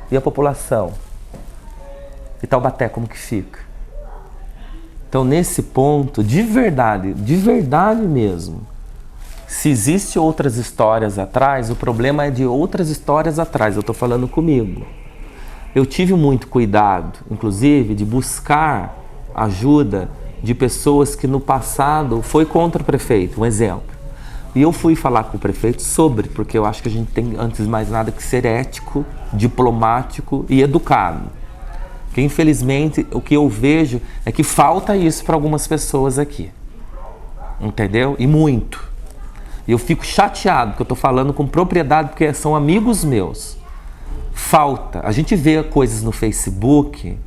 E a população? E Taubaté, como que fica? Então, nesse ponto, de verdade mesmo, se existem outras histórias atrás, o problema é de outras histórias atrás, eu estou falando comigo. Eu tive muito cuidado, inclusive, de buscar ajuda de pessoas que no passado foi contra o prefeito, um exemplo. E eu fui falar com o prefeito sobre, porque eu acho que a gente tem, antes de mais nada, que ser ético, diplomático e educado. Porque, infelizmente, o que eu vejo é que falta isso para algumas pessoas aqui. Entendeu? E muito. E eu fico chateado, porque eu estou falando com propriedade, porque são amigos meus. Falta. A gente vê coisas no Facebook,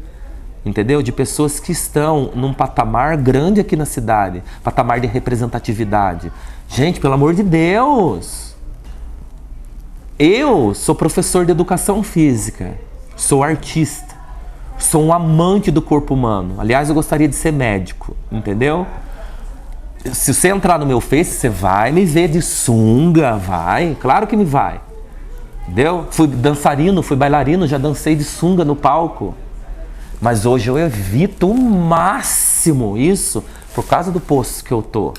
entendeu? De pessoas que estão num patamar grande aqui na cidade, patamar de representatividade. Gente, pelo amor de Deus! Eu sou professor de educação física, sou artista, sou um amante do corpo humano. Aliás, eu gostaria de ser médico, entendeu? Se você entrar no meu Face, você vai me ver de sunga, vai, claro que me vai. Entendeu? Fui dançarino, fui bailarino, já dancei de sunga no palco. Mas hoje eu evito o máximo isso por causa do posto que eu tô.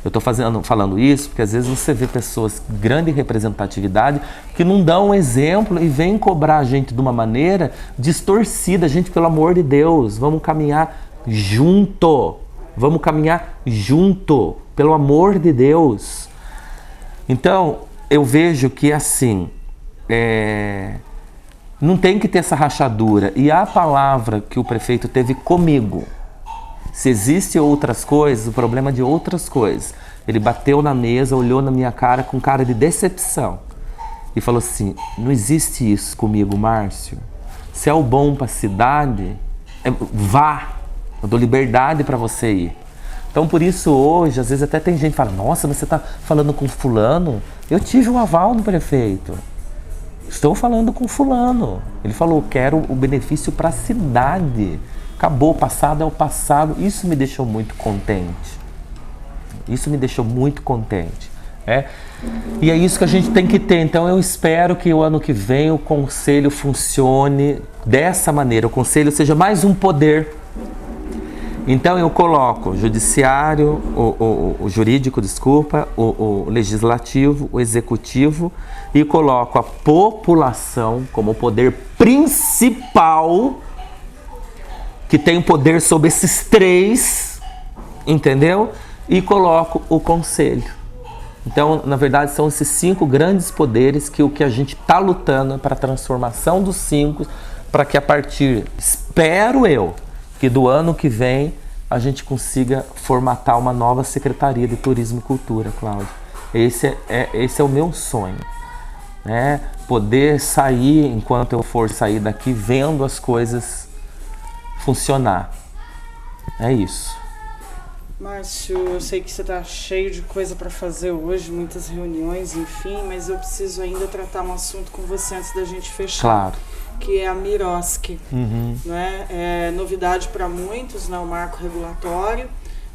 Eu estou falando isso porque às vezes você vê pessoas de grande representatividade que não dão um exemplo e vêm cobrar a gente de uma maneira distorcida. Gente, pelo amor de Deus, vamos caminhar junto. Vamos caminhar junto, pelo amor de Deus. Então, eu vejo que assim, não tem que ter essa rachadura. E a palavra que o prefeito teve comigo, se existem outras coisas, o problema é de outras coisas. Ele bateu na mesa, olhou na minha cara com cara de decepção e falou assim, não existe isso comigo, Márcio. Se é o bom para a cidade, vá, eu dou liberdade para você ir. Então, por isso, hoje, às vezes até tem gente que fala, nossa, mas você está falando com fulano? Eu tive o aval do prefeito. Estou falando com fulano. Ele falou, quero o benefício para a cidade. Acabou, o passado é o passado. Isso me deixou muito contente. Isso me deixou muito contente. E é isso que a gente tem que ter. Então eu espero que o ano que vem o conselho funcione dessa maneira. O conselho seja mais um poder. Então eu coloco o judiciário, o jurídico, desculpa, o legislativo, o executivo e coloco a população como o poder principal que tem o poder sobre esses três, entendeu? E coloco o conselho. Então, na verdade, são esses 5 grandes poderes que o que a gente está lutando para a transformação dos 5, para que a partir, espero eu, que do ano que vem a gente consiga formatar uma nova Secretaria de Turismo e Cultura, Cláudia. Esse é o meu sonho. Poder sair, enquanto eu for sair daqui, vendo as coisas funcionar. É isso. Márcio, eu sei que você está cheio de coisa para fazer hoje, muitas reuniões, enfim, mas eu preciso ainda tratar um assunto com você antes da gente fechar. Claro. que é a MIROSC. Né? É novidade para muitos, né, o marco regulatório,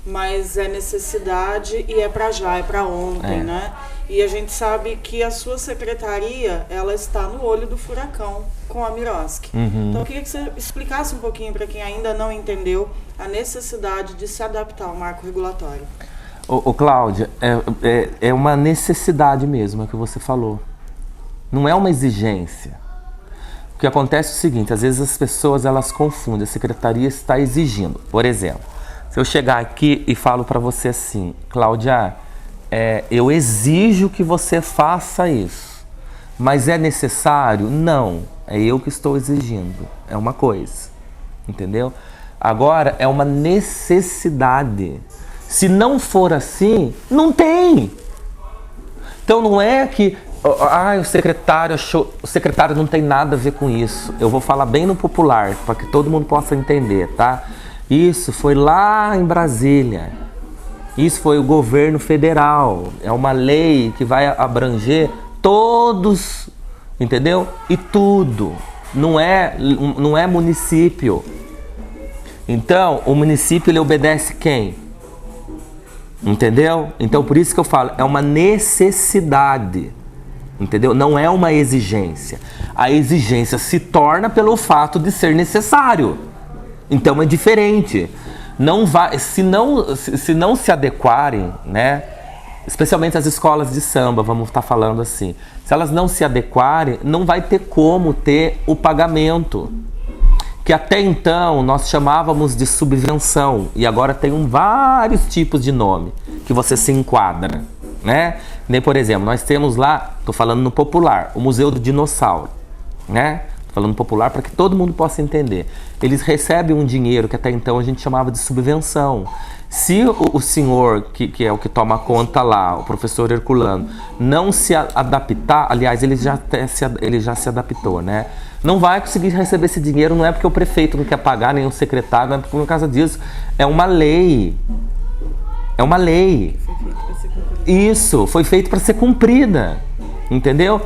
mas é necessidade e é para já, é para ontem, né? E a gente sabe que a sua secretaria, ela está no olho do furacão com a MIROSC. Então eu queria que você explicasse um pouquinho para quem ainda não entendeu a necessidade de se adaptar ao marco regulatório. Cláudia, é uma necessidade mesmo, é o que você falou. Não é uma exigência. O que acontece é o seguinte, às vezes as pessoas elas confundem, a secretaria está exigindo. Por exemplo, se eu chegar aqui e falo para você assim, Cláudia, eu exijo que você faça isso, mas é necessário? Não, é eu que estou exigindo, é uma coisa, entendeu? Agora, é uma necessidade. Se não for assim, não tem. Então não é que o secretário achou, o secretário não tem nada a ver com isso. Eu vou falar bem no popular, para que todo mundo possa entender, tá? Isso foi lá em Brasília. Isso foi o governo federal. É uma lei que vai abranger todos, entendeu? E tudo. Não é município. Então, o município ele obedece quem? Entendeu? Então, por isso que eu falo, é uma necessidade. Entendeu? Não é uma exigência. A exigência se torna pelo fato de ser necessário. Então, é diferente. Não vai, se não se adequarem, né? Especialmente as escolas de samba, vamos estar falando assim. Se elas não se adequarem, não vai ter como ter o pagamento. Que até então nós chamávamos de subvenção e agora tem vários tipos de nome que você se enquadra, né? Nem, por exemplo, nós temos lá, estou falando no popular, o Museu do Dinossauro, né? Tô falando popular para que todo mundo possa entender. Eles recebem um dinheiro que até então a gente chamava de subvenção. Se o senhor, que é o que toma conta lá, o professor Herculano, não se adaptar, aliás, ele já se adaptou, né? Não vai conseguir receber esse dinheiro, não é porque o prefeito não quer pagar, nem o secretário, não é por causa disso. É uma lei. É uma lei. Isso, foi feito para ser cumprida. Entendeu?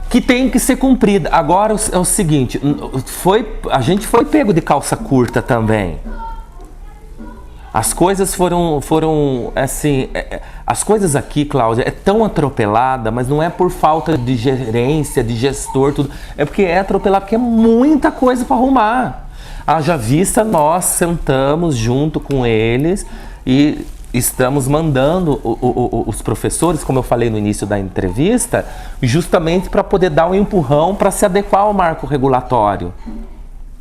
Que tem que ser cumprida. Agora é o seguinte, a gente foi pego de calça curta também. As coisas foram assim, as coisas aqui, Cláudia, é tão atropelada, mas não é por falta de gerência, de gestor, tudo. É porque é atropelado, porque é muita coisa para arrumar. Haja vista, nós sentamos junto com eles e estamos mandando os professores, como eu falei no início da entrevista, justamente para poder dar um empurrão para se adequar ao marco regulatório.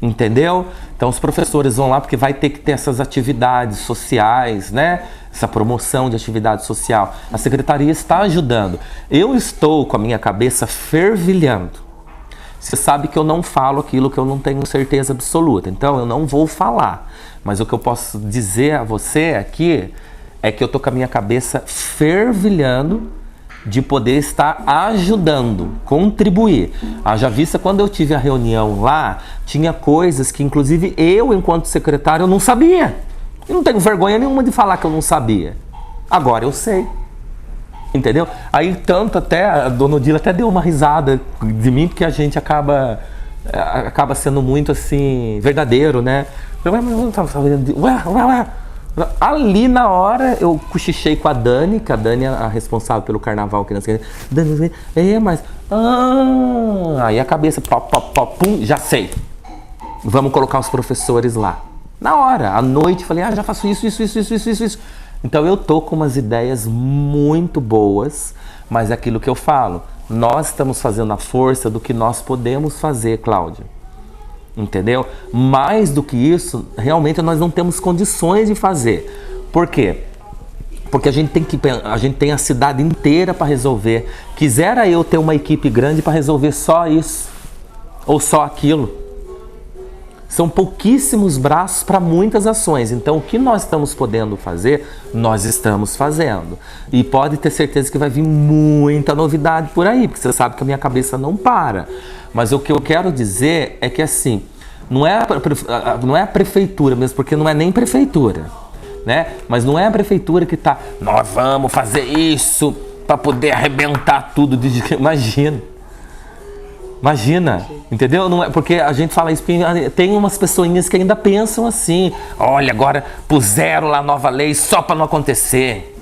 Entendeu? Então os professores vão lá porque vai ter que ter essas atividades sociais, né? Essa promoção de atividade social. A secretaria está ajudando. Eu estou com a minha cabeça fervilhando. Você sabe que eu não falo aquilo que eu não tenho certeza absoluta. Então eu não vou falar. Mas o que eu posso dizer a você aqui é que eu estou com a minha cabeça fervilhando de poder estar ajudando, contribuir. Haja vista, quando eu tive a reunião lá, tinha coisas que, inclusive, eu, enquanto secretário, eu não sabia. Eu não tenho vergonha nenhuma de falar que eu não sabia. Agora eu sei. Entendeu? Aí, tanto até, a dona Odila até deu uma risada de mim, porque a gente acaba sendo muito, assim, verdadeiro, né? Ali na hora eu cochichei com a Dani, que a Dani é a responsável pelo carnaval aqui na cidade. Dani, mas. Aí a cabeça, pum, já sei. Vamos colocar os professores lá. Na hora, à noite, falei, já faço isso. Então eu tô com umas ideias muito boas, mas é aquilo que eu falo, nós estamos fazendo a força do que nós podemos fazer, Cláudia. Entendeu? Mais do que isso, realmente nós não temos condições de fazer. Por quê? Porque a gente tem a cidade inteira para resolver. Quisera eu ter uma equipe grande para resolver só isso ou só aquilo. São pouquíssimos braços para muitas ações. Então, o que nós estamos podendo fazer, nós estamos fazendo. E pode ter certeza que vai vir muita novidade por aí, porque você sabe que a minha cabeça não para. Mas o que eu quero dizer é que, assim, não é a prefeitura mesmo, porque não é nem prefeitura, né? Mas não é a prefeitura que está, nós vamos fazer isso para poder arrebentar tudo. Imagina. Imagina, entendeu? Não é, porque a gente fala isso, tem umas pessoinhas que ainda pensam assim, olha, agora puseram lá a nova lei só para não acontecer.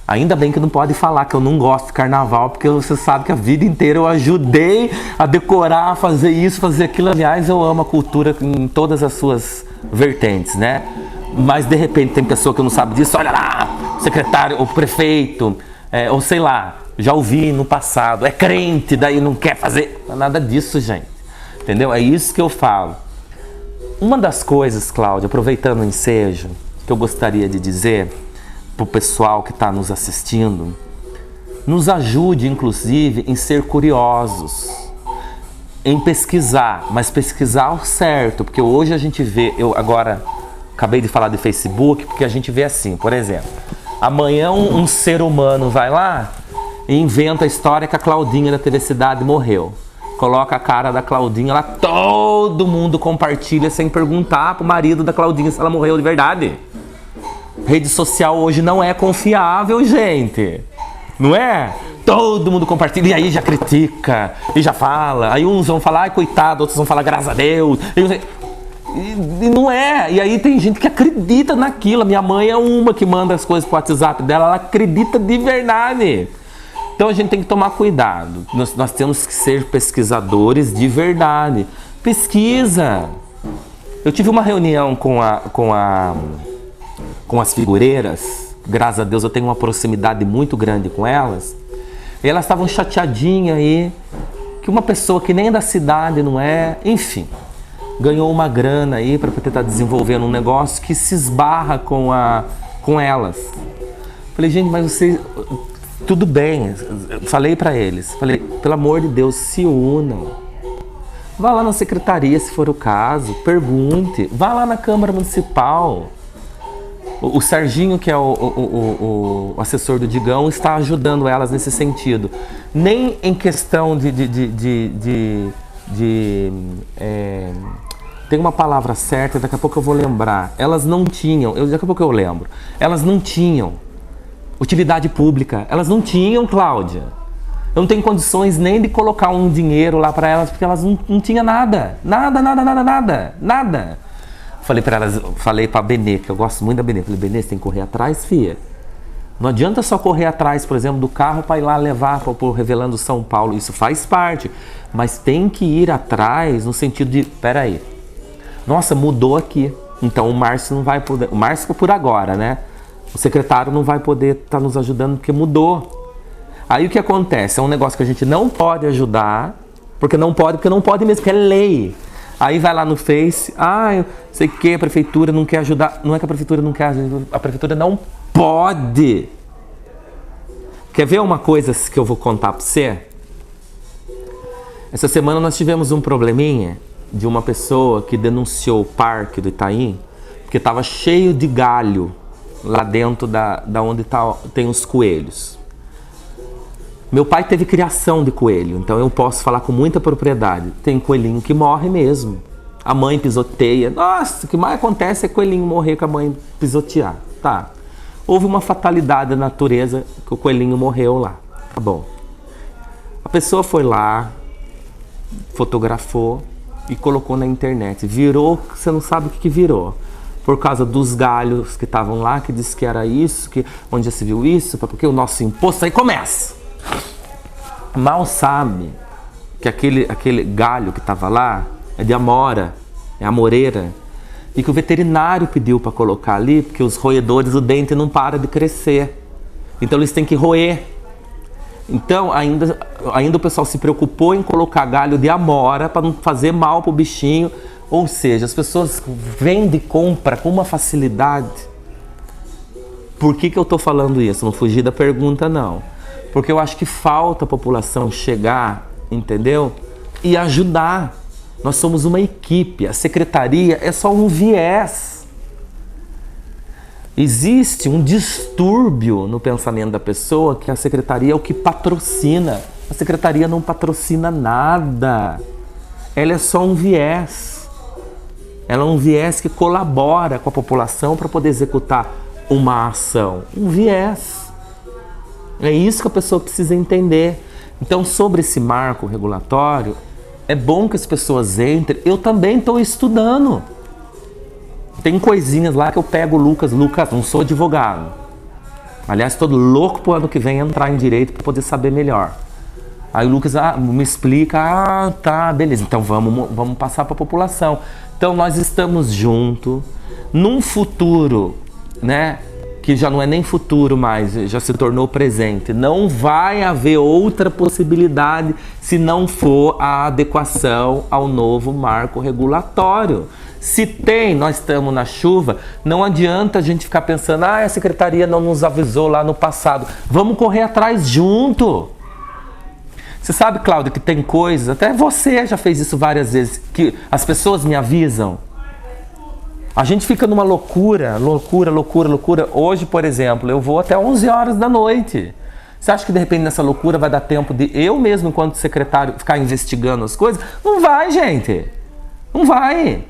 Ainda bem que não pode falar que eu não gosto de carnaval, porque você sabe que a vida inteira eu ajudei a decorar, a fazer isso, fazer aquilo. Aliás, eu amo a cultura em todas as suas vertentes, né? Mas de repente tem pessoa que não sabe disso, olha lá, o secretário, o prefeito, ou sei lá, já ouvi no passado, é crente, daí não quer fazer. Não é nada disso, gente. Entendeu? É isso que eu falo. Uma das coisas, Cláudia, aproveitando o ensejo, que eu gostaria de dizer para o pessoal que está nos assistindo, nos ajude, inclusive, em ser curiosos, em pesquisar, mas pesquisar o certo, porque hoje a gente vê, eu agora acabei de falar de Facebook, porque a gente vê assim, por exemplo, amanhã um ser humano vai lá e inventa a história que a Claudinha da TV Cidade morreu. Coloca a cara da Claudinha lá, todo mundo compartilha sem perguntar pro marido da Claudinha se ela morreu de verdade. Rede social hoje não é confiável, gente. Não é? Todo mundo compartilha e aí já critica e já fala. Aí uns vão falar, ai coitado, outros vão falar graças a Deus. E não é. E aí tem gente que acredita naquilo. Minha mãe é uma que manda as coisas pro WhatsApp dela, ela acredita de verdade. Então a gente tem que tomar cuidado. Nós temos que ser pesquisadores de verdade. Pesquisa. Eu tive uma reunião com as figureiras. Graças a Deus eu tenho uma proximidade muito grande com elas. E elas estavam chateadinhas aí, que uma pessoa que nem da cidade não é, enfim, ganhou uma grana aí para tentar desenvolver um negócio que se esbarra com elas. Falei, gente, mas você... Tudo bem, falei para eles, falei, pelo amor de Deus, se unam. Vá lá na secretaria, se for o caso, pergunte. Vá lá na Câmara Municipal. O Serginho, que é o assessor do Digão, está ajudando elas nesse sentido. Nem em questão tem uma palavra certa, daqui a pouco eu vou lembrar. Elas não tinham, daqui a pouco eu lembro. Elas não tinham utilidade pública. Elas não tinham, Cláudia. Eu não tenho condições nem de colocar um dinheiro lá para elas, porque elas não tinham nada. Nada. Falei para elas, falei para a Benê, que eu gosto muito da Benê. Falei, Benê, você tem que correr atrás, filha. Não adianta só correr atrás, por exemplo, do carro para ir lá levar para o Revelando São Paulo. Isso faz parte. Mas tem que ir atrás no sentido de, peraí, nossa, mudou aqui. Então o Márcio não vai poder, o Márcio por agora, né? O secretário não vai poder estar nos ajudando porque mudou. Aí o que acontece? É um negócio que a gente não pode ajudar, porque não pode mesmo, porque é lei. Aí vai lá no Face, eu sei que a prefeitura não quer ajudar. Não é que a prefeitura não quer ajudar, a prefeitura não pode. Quer ver uma coisa que eu vou contar para você? Essa semana nós tivemos um probleminha de uma pessoa que denunciou o parque do Itaim, porque estava cheio de galho lá dentro da onde tem os coelhos. Meu pai teve criação de coelho, então eu posso falar com muita propriedade. Tem coelhinho que morre mesmo. A mãe pisoteia. Nossa, o que mais acontece é coelhinho morrer com a mãe pisotear. Tá. Houve uma fatalidade da natureza que o coelhinho morreu lá. Tá bom. A pessoa foi lá, fotografou e colocou na internet. Virou, você não sabe o que virou. Por causa dos galhos que estavam lá, que disse que era isso, que onde já se viu isso, porque o nosso imposto aí começa. Mal sabe que aquele galho que estava lá é de amora, é amoreira, e que o veterinário pediu para colocar ali, porque os roedores, o dente não para de crescer. Então eles têm que roer. Então ainda o pessoal se preocupou em colocar galho de amora para não fazer mal para o bichinho. Ou seja, as pessoas vendem e compram com uma facilidade. Por que eu estou falando isso? Não fugi da pergunta, não. Porque eu acho que falta a população chegar, entendeu? E ajudar. Nós somos uma equipe. A secretaria é só um viés. Existe um distúrbio no pensamento da pessoa que a secretaria é o que patrocina. A secretaria não patrocina nada. Ela é só um viés. Ela é um viés que colabora com a população para poder executar uma ação. Um viés. É isso que a pessoa precisa entender. Então, sobre esse marco regulatório, é bom que as pessoas entrem. Eu também estou estudando. Tem coisinhas lá que eu pego o Lucas, não sou advogado. Aliás, estou louco pro ano que vem entrar em direito para poder saber melhor. Aí o Lucas me explica, tá, beleza, então vamos passar para a população. Então nós estamos juntos, num futuro, né, que já não é nem futuro mais, já se tornou presente. Não vai haver outra possibilidade se não for a adequação ao novo marco regulatório. Se tem, nós estamos na chuva, não adianta a gente ficar pensando, a secretaria não nos avisou lá no passado. Vamos correr atrás junto. Você sabe, Cláudia, que tem coisas, até você já fez isso várias vezes, que as pessoas me avisam. A gente fica numa loucura. Hoje, por exemplo, eu vou até 11 horas da noite. Você acha que de repente nessa loucura vai dar tempo de eu mesmo, enquanto secretário, ficar investigando as coisas? Não vai, gente. Não vai.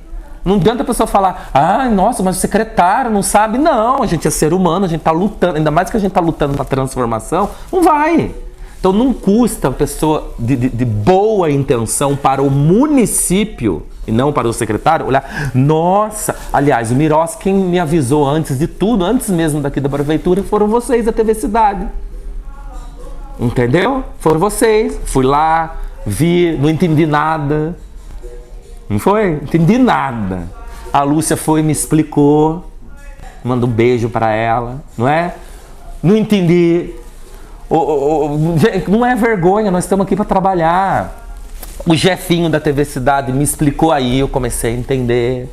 Não adianta a pessoa falar, nossa, mas o secretário não sabe. Não, a gente é ser humano, a gente está lutando, ainda mais que a gente está lutando para a transformação. Não vai. Então não custa a pessoa de boa intenção para o município e não para o secretário olhar, nossa, aliás, o Miros, quem me avisou antes de tudo, antes mesmo daqui da prefeitura, foram vocês da TV Cidade. Entendeu? Foram vocês. Fui lá, vi, não entendi nada. Não foi? Não entendi nada. A Lúcia foi e me explicou. Manda um beijo para ela, não é? Não entendi. Não é vergonha, nós estamos aqui para trabalhar. O Jefinho da TV Cidade me explicou aí, eu comecei a entender,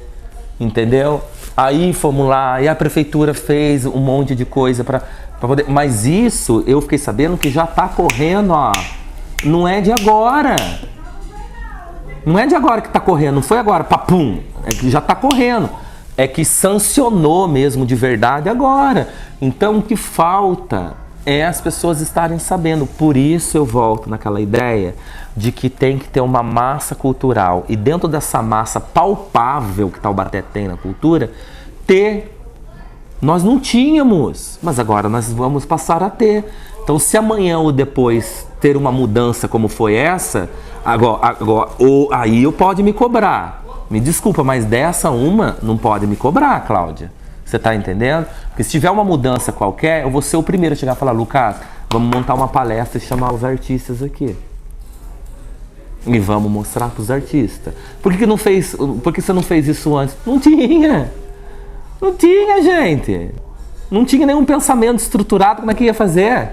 entendeu? Aí fomos lá, e a prefeitura fez um monte de coisa para poder... Mas isso, eu fiquei sabendo que já está correndo, ó. Não é de agora. Não é de agora que está correndo, não foi agora, papum. É que já está correndo. É que sancionou mesmo de verdade agora. Então o que falta é as pessoas estarem sabendo. Por isso eu volto naquela ideia de que tem que ter uma massa cultural. E dentro dessa massa palpável que Taubaté tem na cultura, nós não tínhamos, mas agora nós vamos passar a ter. Então se amanhã ou depois ter uma mudança como foi essa, aí eu pode me cobrar. Me desculpa, mas dessa uma não pode me cobrar, Cláudia. Você está entendendo? Porque se tiver uma mudança qualquer, eu vou ser o primeiro a chegar e falar, Lucas, vamos montar uma palestra e chamar os artistas aqui. E vamos mostrar para os artistas. Por que você não fez isso antes? Não tinha. Não tinha, gente. Não tinha nenhum pensamento estruturado como é que ia fazer.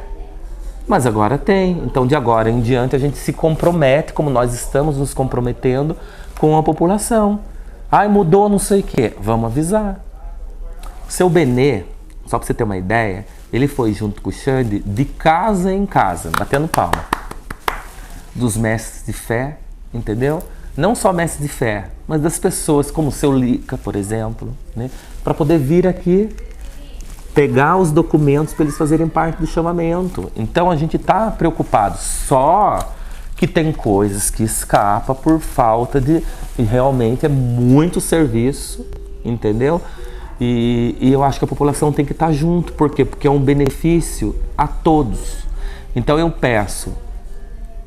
Mas agora tem. Então, de agora em diante, a gente se compromete, como nós estamos nos comprometendo com a população. Mudou não sei o quê. Vamos avisar. O seu Benê, só para você ter uma ideia, ele foi junto com o Xande de casa em casa, batendo palma. Dos mestres de fé, entendeu? Não só mestres de fé, mas das pessoas como o seu Lica, por exemplo, né? Para poder vir aqui pegar os documentos para eles fazerem parte do chamamento. Então a gente está preocupado, só que tem coisas que escapam por falta de... E realmente é muito serviço, entendeu? E eu acho que a população tem que estar junto. Por quê? Porque é um benefício a todos. Então eu peço,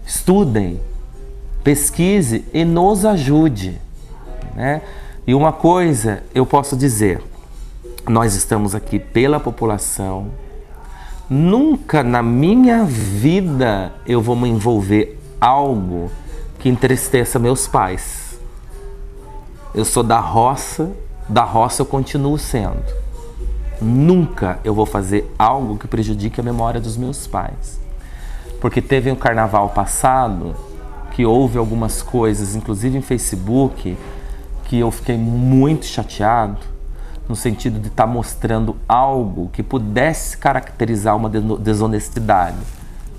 estudem, pesquise e nos ajude, né? E uma coisa eu posso dizer, nós estamos aqui pela população. Nunca na minha vida eu vou me envolver algo que entristeça meus pais. Eu sou da roça eu continuo sendo. Nunca eu vou fazer algo que prejudique a memória dos meus pais. Porque teve um carnaval passado que houve algumas coisas, inclusive em Facebook, que eu fiquei muito chateado, no sentido de estar mostrando algo que pudesse caracterizar uma desonestidade.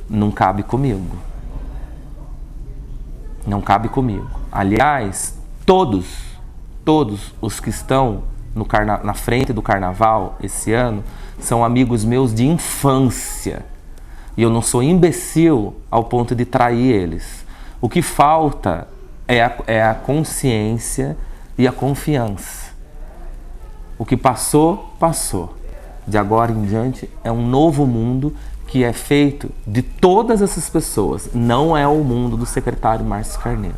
Não cabe comigo. Não cabe comigo. Aliás, todos os que estão na frente do carnaval esse ano são amigos meus de infância. E eu não sou imbecil ao ponto de trair eles. O que falta é a consciência e a confiança. O que passou, passou. De agora em diante é um novo mundo que é feito de todas essas pessoas, não é o mundo do secretário Márcio Carneiro.